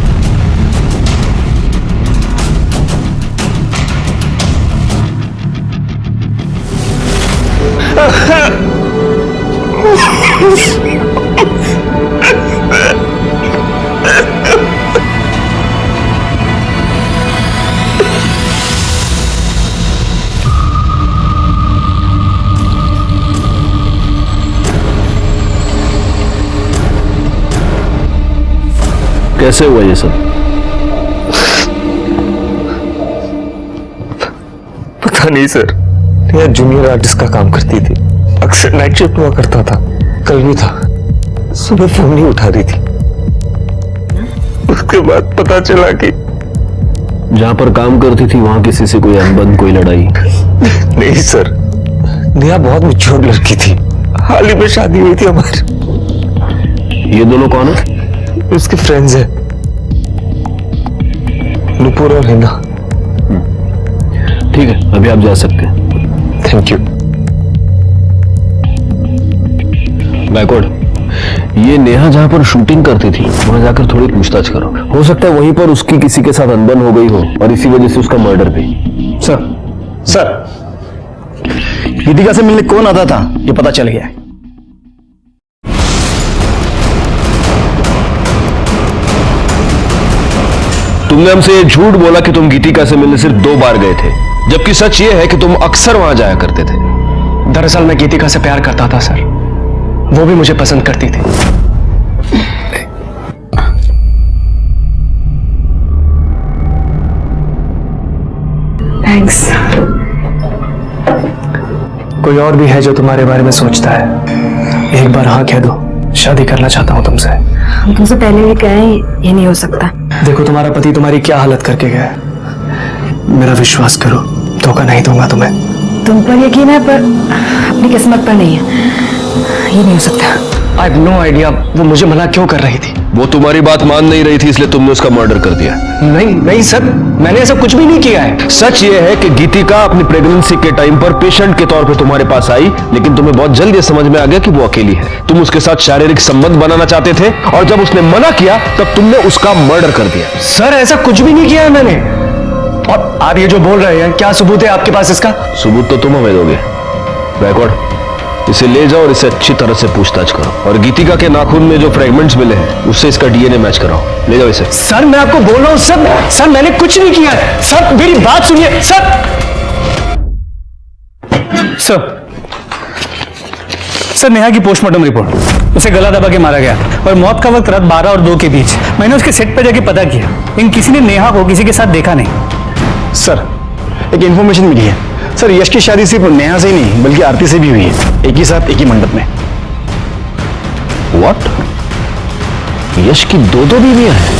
कैसे हुआ ये सब? पता नहीं सर, यह जूनियर आर्टिस्ट का काम करती थी, अक्सर नाइट शिफ्ट हुआ करता था। कल भी था, सुबह फोन नहीं उठा रही थी। उसके बाद पता चला कि जहां पर काम करती थी वहां किसी से कोई अनबन, कोई लड़ाई? नहीं सर, नेहा बहुत मैच्योर लड़की थी, हाल ही में शादी हुई थी हमारी। ये दोनों कौन है? उसके फ्रेंड्स हैं, नुपुर और हिना। ठीक है, अभी आप जा सकते हैं। Thank you. गायकवाड़, ये नेहा जहां पर शूटिंग करती थी वहां जाकर थोड़ी पूछताछ करो। हो सकता है वहीं पर उसकी किसी के साथ अनबन हो गई हो और इसी वजह से उसका मर्डर भी। सर गीतिका से मिलने कौन आता था ये पता चल गया है। तुमने हमसे ये झूठ बोला कि तुम गीतिका से मिलने सिर्फ 2 बार गए थे, जबकि सच ये है कि तुम अक्सर वहां जाया करते थे। दरअसल मैं गीतिका से प्यार करता था सर, वो भी मुझे पसंद करती थी। थैंक्स। कोई और भी है जो तुम्हारे बारे में सोचता है? एक बार हाँ कह दो, शादी करना चाहता हूँ तुमसे। हम तुमसे पहले भी कहे ये नहीं हो सकता। देखो तुम्हारा पति तुम्हारी क्या हालत करके गया है, मेरा विश्वास करो, धोखा नहीं दूंगा तुम्हें। तुम पर यकीन है पर अपनी किस्मत पर नहीं है, ये नहीं हो सकता। आई हैव नो आइडिया वो मुझे मना क्यों कर रही थी। वो तुम्हारी बात मान नहीं रही थी इसलिए तुमने उसका मर्डर कर दिया। नहीं सर, मैंने ऐसा कुछ भी नहीं किया है। सच ये है कि गीतिका अपनी प्रेगनेंसी के टाइम पर पेशेंट के तौर पे तुम्हारे पास आई, लेकिन तुम्हें बहुत जल्द ये समझ में आ गया कि वो अकेली है। तुम उसके साथ शारीरिक संबंध बनाना चाहते थे और जब उसने मना किया तब तुमने उसका मर्डर कर दिया। सर ऐसा कुछ भी नहीं किया है मैंने। और आप ये जो बोल रहे हैं, क्या सबूत है आपके पास इसका? सबूत तो तुम हमें दोगे। गायकवाड़, इसे ले जाओ और इसे अच्छी तरह से पूछताछ करो और गीतिका के नाखून में जो फ्रेगमेंट्स मिले हैं उससे इसका डीएनए मैच कराओ। ले जाओ इसे। सर मैं आपको बोल रहा हूँ सर मैंने कुछ नहीं किया है। सर मेरी बात सुनिए। सर नेहा की पोस्टमार्टम रिपोर्ट, उसे गला दबा के मारा गया और मौत का वक्त रात 12 और 2 के बीच। मैंने उसके सेट पर जाके पता किया, लेकिन किसी ने नेहा को किसी के साथ देखा नहीं। सर एक इंफॉर्मेशन मिली है सर, यश की शादी सिर्फ नेहा से ही नहीं बल्कि आरती से भी हुई है, एक ही साथ एक ही मंडप में। व्हाट? यश की 2 बीवियां हैं?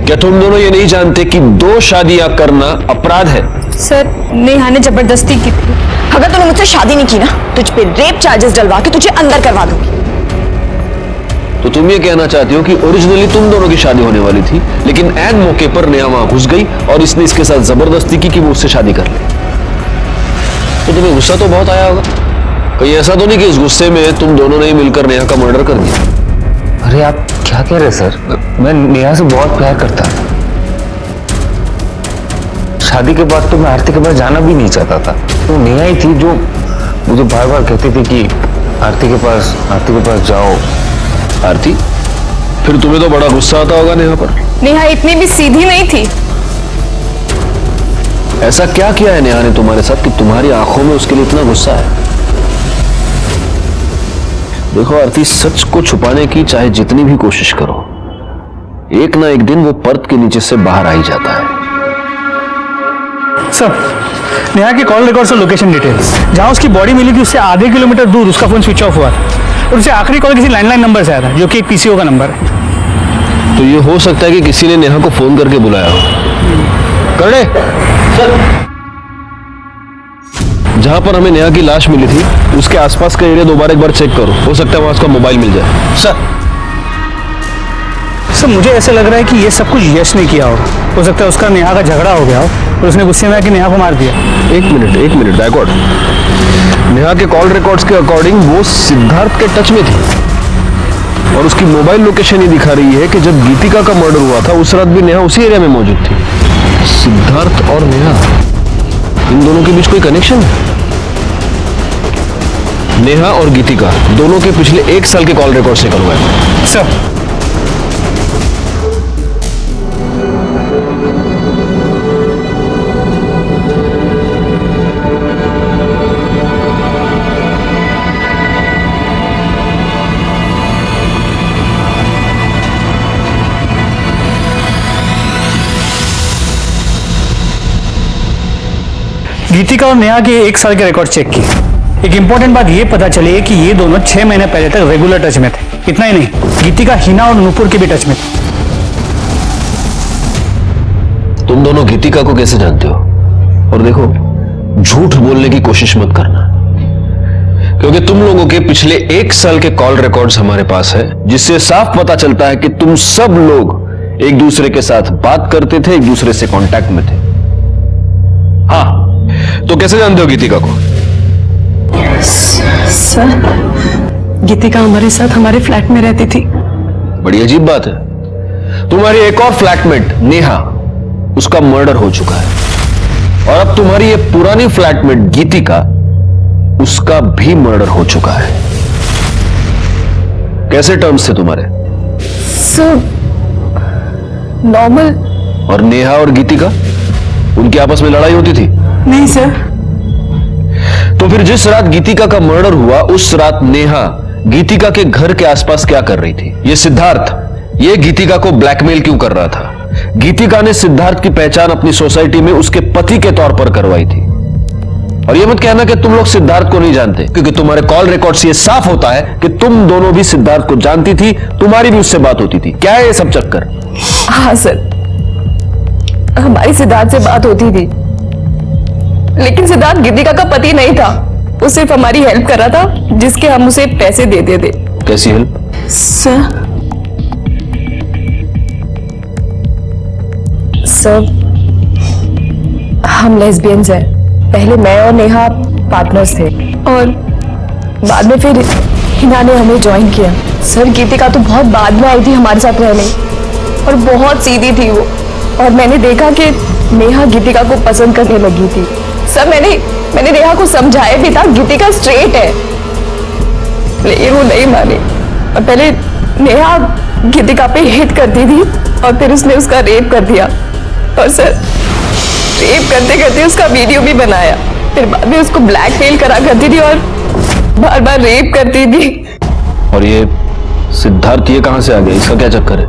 क्या तुम दोनों ये नहीं जानते कि 2 शादियां करना अपराध है? सर नेहा ने जबरदस्ती की थी। अगर तूने मुझसे शादी नहीं की ना, तुझ पे रेप चार्जेस डलवा के तुझे अंदर करवा दूंगी। तो तुम ये कहना चाहती हो कि ओरिजिनली तुम दोनों की शादी होने वाली थी, लेकिन ऐन मौके पर नेहा वहां घुस गई और इसने इसके साथ जबरदस्ती की कि वो उससे शादी कर ले। तो तुम्हें गुस्सा तो बहुत आया होगा। कहीं ऐसा तो नहीं कि इस गुस्से में तुम दोनों ने मिलकर नेहा का मर्डर कर दिया? अरे आप क्या कह रहे सर, मैं नेहा से बहुत प्यार करता था। शादी के बाद तो मैं आरती के पास जाना भी नहीं चाहता था। तो नेहा ही थी जो मुझे बार बार कहती थी कि आरती के पास जाओ। आरती, फिर तुम्हें तो बड़ा गुस्सा आता होगा नेहा पर। नेहा इतनी भी सीधी नहीं थी। ऐसा क्या किया है नेहा ने तुम्हारे साथ कि तुम्हारी आंखों में उसके लिए इतना गुस्सा है? देखो आरती, सच को छुपाने की चाहे जितनी भी कोशिश करो, एक ना एक दिन वो पर्द के नीचे से बाहर आ ही जाता है। सर, नेहा के कॉल रिकॉर्ड्स और लोकेशन डिटेल्स, जहां उसकी बॉडी मिली थी उससे आधे किलोमीटर दूर उसका फोन स्विच ऑफ हुआ था और उसे आखिरी कॉल किसी लैंडलाइन नंबर से आया था, जो कि एक पीसीओ का नंबर है। तो ये हो सकता है कि किसी ने नेहा को फोन करके बुलाया हो। करने सर, जहां पर हमें नेहा की लाश मिली थी उसके आसपास का एरिया दोबारा एक बार चेक करो, हो सकता है वहां उसका मोबाइल मिल जाए। सर मुझे ऐसा लग रहा है कि ये सब कुछ यश ने किया होगा। हो सकता है उसका नेहा का झगड़ा हो गया हो और उसने गुस्से में आके नेहा को मार दिया। एक मिनट बैकवर्ड। नेहा के कॉल रिकॉर्ड्स के अकॉर्डिंग वो सिद्धार्थ के टच में थी और उसकी मोबाइल लोकेशन ये दिखा रही है कि जब गीतिका का मर्डर हुआ था उस रात भी नेहा उसी एरिया में मौजूद थी। सिद्धार्थ और नेहा, इन दोनों के बीच कोई कनेक्शन है? नेहा और गीतिका दोनों के पिछले 1 साल के कॉल रिकॉर्ड से करवाए सर। गीतिका और नेहा के 1 साल के रिकॉर्ड चेक किए। एक इंपॉर्टेंट बात ये पता चली है कि ये दोनों 6 महीने पहले तक रेगुलर टच में थे। इतना ही नहीं, गीतिका हिना और नूपुर के भी टच में थे। तुम दोनों गीतिका को कैसे जानते हो? और देखो, झूठ बोलने की कोशिश मत करना, क्योंकि तुम लोगों के पिछले 1 साल के कॉल रिकॉर्ड्स हमारे पास है, जिससे साफ पता चलता है कि तुम सब लोग एक दूसरे के साथ बात करते थे, एक दूसरे से कांटेक्ट में थे। हाँ, तो कैसे जानते हो गीतिका को? सर, गीतिका हमारे साथ हमारे फ्लैट में रहती थी। बड़ी अजीब बात है। तुम्हारी एक और फ्लैटमेट नेहा, उसका मर्डर हो चुका है और अब तुम्हारी ये पुरानी फ्लैटमेट गीतिका, उसका भी मर्डर हो चुका है। कैसे टर्म्स थे तुम्हारे? Sir, normal. और नेहा और गीतिका, उनकी आपस में लड़ाई होती थी? नहीं सर। तो फिर जिस रात गीतिका का मर्डर हुआ उस रात नेहा गीतिका के घर के आसपास क्या कर रही थी? ये सिद्धार्थ, ये गीतिका को ब्लैकमेल क्यों कर रहा था? गीतिका ने सिद्धार्थ की पहचान अपनी सोसाइटी में उसके पति के तौर पर करवाई थी। और ये मत कहना कि तुम लोग सिद्धार्थ को नहीं जानते, क्योंकि तुम्हारे कॉल रिकॉर्ड से ये साफ होता है कि तुम दोनों भी सिद्धार्थ को जानती थी, तुम्हारी भी उससे बात होती थी। क्या है ये सब चक्कर? हाँ सर, हमारी सिद्धार्थ से बात होती थी, लेकिन सिद्धार्थ गीतिका का पति नहीं था। वो सिर्फ हमारी हेल्प कर रहा था, जिसके हम उसे पैसे देते थे। कैसी हेल्प? सर, हम लेस्बियंस हैं। पहले मैं और नेहा पार्टनर्स थे और बाद में फिर हिना ने हमें ज्वाइन किया। सर, गीतिका तो बहुत बाद में आई थी हमारे साथ रहने और बहुत सीधी थी वो, और मैंने देखा कि नेहा गीतिका को पसंद करने लगी थी। सर, मैंने नेहा को समझाया भी था गीतिका स्ट्रेट है, लेकिन वो नहीं मानी। और पहले नेहा गीतिका पे हिट करती थी और फिर उसने उसका रेप कर दिया। और सर, रेप करते करते उसका वीडियो भी बनाया। फिर बाद में उसको ब्लैकमेल करा करती थी और बार बार रेप करती थी। और ये सिद्धार्थ, ये कहां से आ गया? इसका क्या चक्कर है?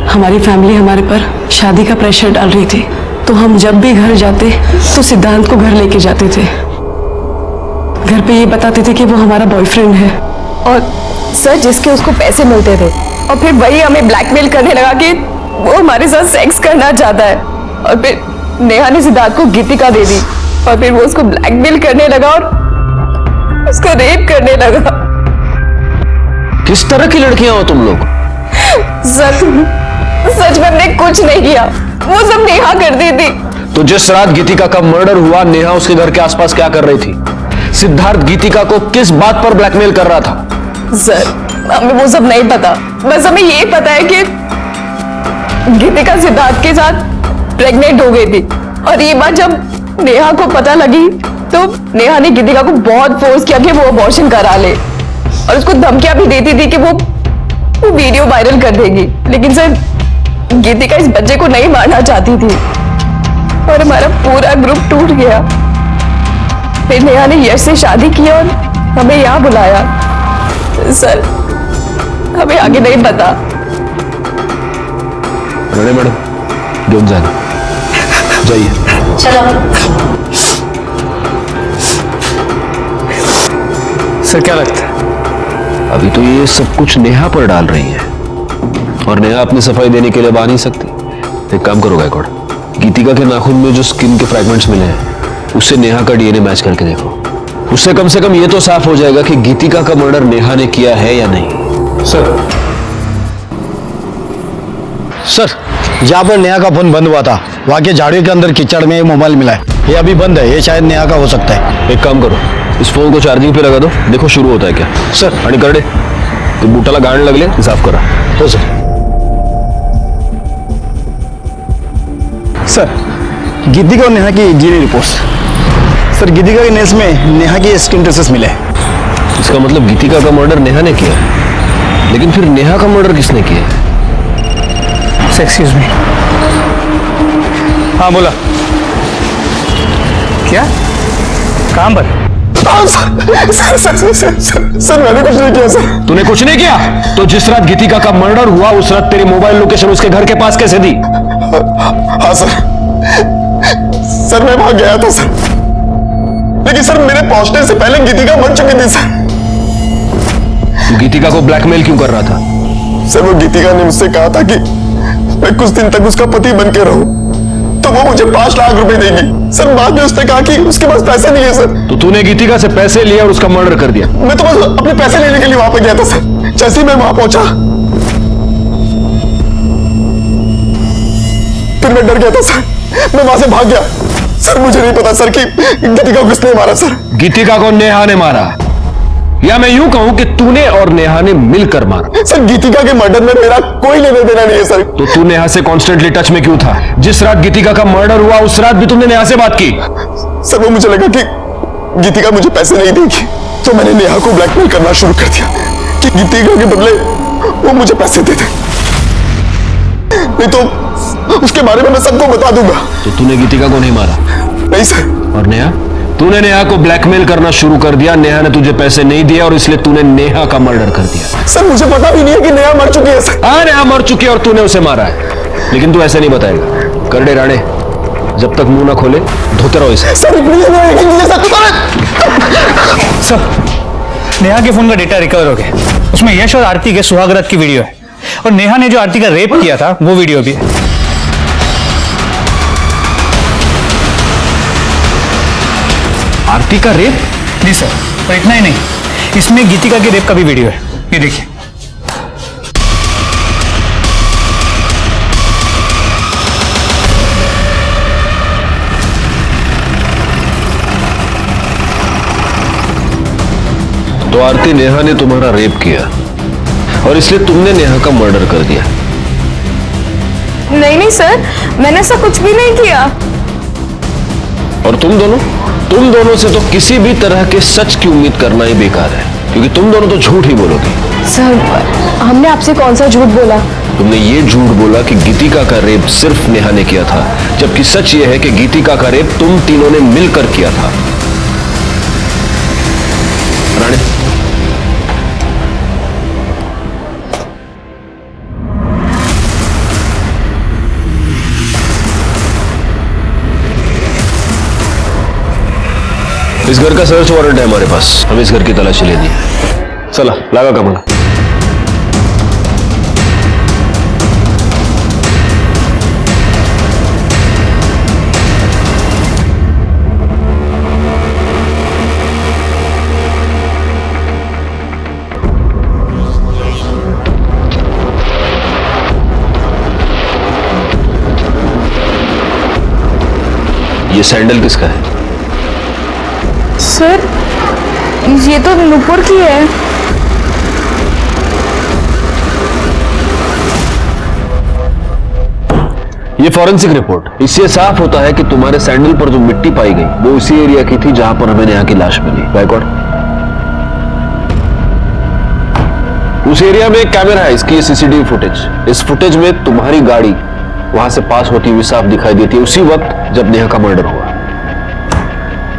हमारी फैमिली हमारे पर शादी का प्रेशर डाल रही थी, तो हम जब भी घर जाते तो सिद्धांत को घर लेके जाते थे। घर पे ये बताते थे कि वो हमारा बॉयफ्रेंड है, और सर जिसके उसको पैसे मिलते थे, और फिर वही हमें ब्लैकमेल करने लगा कि वो हमारे साथ सेक्स करना चाहता है। और फिर नेहा ने सिद्धार्थ को गीतिका दे दी और फिर वो उसको ब्लैकमेल करने लगा और उसको रेप करने लगा। किस तरह की लड़कियां हो तुम लोग? सच में हमने कुछ नहीं किया, वो सब नेहा करती थी। तो जिस रात गीतिका का मर्डर हुआ, नेहा उसके घर के आसपास क्या कर रही थी? सिद्धार्थ गीतिका को किस बात पर ब्लैकमेल कर रहा था? सर, हमें वो सब नहीं पता, बस हमें ये पता है कि गीतिका सिद्धार्थ के साथ प्रेग्नेंट हो गई थी। और ये बात जब नेहा को पता लगी तो नेहा ने गीतिका को बहुत फोर्स किया कि वो अबॉर्शन करा ले, और उसको धमकियां भी देती थी कि वो वीडियो वायरल कर देगी। लेकिन सर, गीतिका इस बच्चे को नहीं मारना चाहती थी और हमारा पूरा ग्रुप टूट गया। फिर नेहा ने यश से शादी की और हमें यहाँ बुलाया। सर, हमें आगे नहीं पता। राणे मैडम, घेऊन जाना, जाइए। चलो। सर क्या लगता है? अभी तो ये सब कुछ नेहा पर डाल रही है, और नेहा अपनी सफाई देने के लिए बा नहीं सकती। एक काम करो गायकवाड़, गीतिका के नाखून में जो स्किन के फ्रैगमेंट्स मिले हैं उससे नेहा का डीएनए मैच करके देखो। उससे कम से कम ये तो साफ हो जाएगा कि गीतिका का मर्डर नेहा ने किया है या नहीं। सर, जहाँ पर नेहा का फोन बंद हुआ था वहाँ के झाड़ियों के अंदर कीचड़ में मोबाइल मिला है। ये अभी बंद है, ये शायद नेहा का हो सकता है। एक काम करो, इस फोन को चार्जिंग पे लगा दो, देखो शुरू होता है क्या। सर आणि करडे, तो बूटाला गाण लागले, साफ करा। हो सर। सर, गीतिका और नेहा की डीएनए रिपोर्ट्स। सर, गीतिका के नेस में नेहा की स्किन ट्रेसेस मिले। इसका मतलब गीतिका का मर्डर नेहा ने किया, लेकिन फिर नेहा का मर्डर किसने किया? Excuse me. हाँ बोला। क्या? काम पर? सर मैंने कुछ नहीं किया सर। तूने कुछ नहीं किया? तो जिस रात गीतिका का मर्डर हुआ उस रात तेरी मोबाइल लोकेशन उसके घर के पास कैसे दी? हाँ सर मैं वहां गया था सर, लेकिन सर मेरे पहुंचने से पहले गीतिका मर चुकी थी सर। तू गीतिका को ब्लैकमेल क्यों कर रहा था? सर, वो गीतिका ने मुझसे कहा था कि मैं कुछ दिन तक उसका पति बन के रहूं, तो वो मुझे 5 लाख रुपए देगी। सर, बाद में उसने कहा कि उसके पास पैसे नहीं है सर। तो तूने गीतिका से पैसे लिए और उसका मर्डर कर दिया? मैं तो बस अपने पैसे लेने के लिए वहां पे गया था सर। जैसे ही मैं वहां पहुंचा फिर मैं डर गया था सर, मैं वहां से भाग गया। सर, मुझे नहीं पता सर कि गीतिका को किसने मारा सर। गीतिका को नेहा ने मारा, या मैं यूं कहूं कि तूने और नेहा ने मिलकर मारा। सर, गीतिका के मर्डर में मेरा कोई लेना देना नहीं है सर। तो तू नेहा से कॉन्स्टेंटली टच में क्यों था? जिस रात गीतिका का मर्डर हुआ उस रात भी तुमने नेहा से बात की? सर, वो मुझे लगा कि गीतिका मुझे पैसे नहीं देगी, तो मैंने नेहा को ब्लैकमेल करना शुरू कर दिया कि गीतिका के बदले वो मुझे पैसे दे दे, नहीं तो उसके बारे में मैं सबको बता दूंगा। तो तूने गीतिका को नहीं मारा? नहीं सर। और नेहा? तूने नेहा को ब्लैकमेल करना शुरू कर दिया, नेहा ने तुझे पैसे नहीं दिया और इसलिए तूने नेहा का मर्डर कर दिया। सर, मुझे पता भी नहीं है कि नेहा मर चुकी है सर। हाँ, नेहा मर चुकी है और तूने उसे मारा है, लेकिन तू ऐसे नहीं बताएगा। करडे राणे, जब तक मुंह ना खोले धोते रहो इसे। सर, नेहा के फोन का डेटा रिकवर हो गया, उसमें यश और आरती के सुहागरात की वीडियो है, और नेहा ने जो आरती का रेप किया था वो वीडियो भी है। आरती का रेप? जी सर, और इतना ही नहीं, इसमें गीतिका के रेप का भी वीडियो है, ये देखिए। तो आरती, नेहा ने तुम्हारा रेप किया और इसलिए तुमने नेहा का मर्डर कर दिया? नहीं सर, मैंने ऐसा कुछ भी नहीं किया। और तुम दोनों से तो किसी भी तरह के सच की उम्मीद करना ही बेकार है, क्योंकि तुम दोनों तो झूठ ही बोलोगे। सर, हमने आपसे कौन सा झूठ बोला? तुमने ये झूठ बोला कि गीतिका का रेप सिर्फ नेहा ने किया था, जबकि सच ये है कि गीतिका का रेप तुम तीनों ने मिलकर किया था। राणे, इस घर का सर्च वारंट है हमारे पास, हम इस घर की तलाशी लेनी है। चला, लगा कमला। ये सैंडल किसका है? सर ये तो नुपुर की है। ये फॉरेंसिक रिपोर्ट, इससे साफ होता है कि तुम्हारे सैंडल पर जो मिट्टी पाई गई वो उसी एरिया की थी जहां पर हमें नेहा की लाश मिली। बैकवर्ड। उस एरिया में एक कैमरा है, इसकी सीसीटीवी फुटेज। इस फुटेज में तुम्हारी गाड़ी वहां से पास होती हुई साफ दिखाई देती है उसी वक्त जब नेहा का मर्डर हुआ।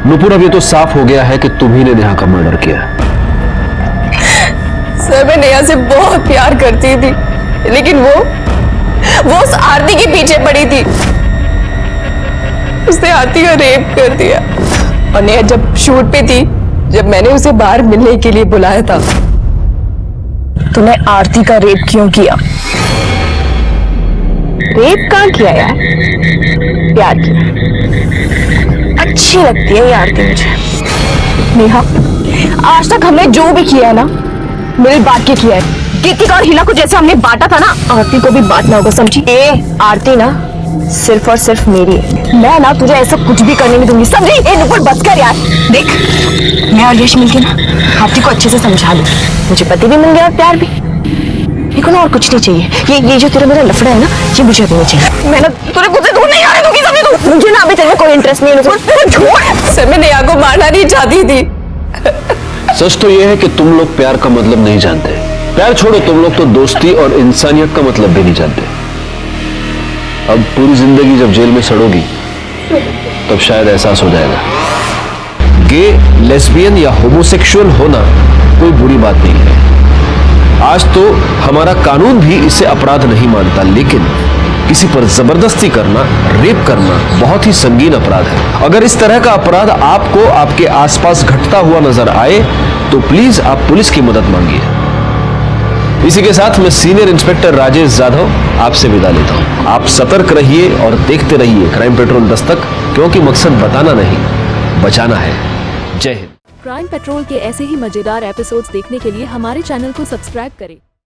नुपुर, अब ये तो साफ हो गया है कि तुम ही ने नेहा का मर्डर किया। सर मैं नेहा से बहुत प्यार करती थी, लेकिन वो उस आरती के पीछे पड़ी थी। उसने आरती का रेप कर दिया। और नेहा जब शूट पे थी, जब मैंने उसे बाहर मिलने के लिए बुलाया था, तूने आरती का रेप क्यों किया? रेप कहाँ किया यार? प्यार किया। अच्छी लगती है ये आरती मुझे। नेहा, आज तक हमने जो भी किया है ना, मेरी बात के किया है। गीतिका और हिला को जैसे हमने बांटा था ना, आरती को भी बांटना होगा, समझी? आरती ना सिर्फ और सिर्फ मेरी है। मैं ना तुझे ऐसा कुछ भी करने नहीं दूंगी, समझी? नुपुर बस कर यार। देख, मैं और यश मिलके ना आरती को अच्छे से समझा लूं। मुझे पति भी मिल गया और प्यार भी। देखो ना, और कुछ नहीं चाहिए। ये जो तेरा मेरा लफड़ा है ना, ये मुझे अभी नहीं चाहिए। मैं ना तुझे खुद से दूर नहीं आने दूंगी, समझी तू? मुझे ना अभी तेरे में कोई इंटरेस्ट नहीं है। छोड़। सर मैं नेहा को मारना नहीं चाहती थी। सच तो यह है कि तुम लोग प्यार का मतलब नहीं जानते। प्यार छोड़ो, तुम लोग तो दोस्ती और इंसानियत का मतलब भी नहीं जानते। अब पूरी जिंदगी जब जेल में सड़ोगी तब शायद एहसास हो जाएगा। गे, लेस्बियन या होमोसेक्सुअल होना कोई बुरी बात नहीं है। आज तो हमारा कानून भी इसे अपराध नहीं मानता, लेकिन किसी पर जबरदस्ती करना, रेप करना बहुत ही संगीन अपराध है। अगर इस तरह का अपराध आपको आपके आसपास घटता हुआ नजर आए तो प्लीज आप पुलिस की मदद मांगिए। इसी के साथ मैं सीनियर इंस्पेक्टर राजेश जाधव आपसे विदा लेता हूं। आप सतर्क रहिए और देखते रहिए क्राइम पेट्रोल दस्तक, क्योंकि मकसद बताना नहीं, बचाना है। जय हिंद। क्राइम पेट्रोल के ऐसे ही मजेदार एपिसोड्स देखने के लिए हमारे चैनल को सब्सक्राइब करें।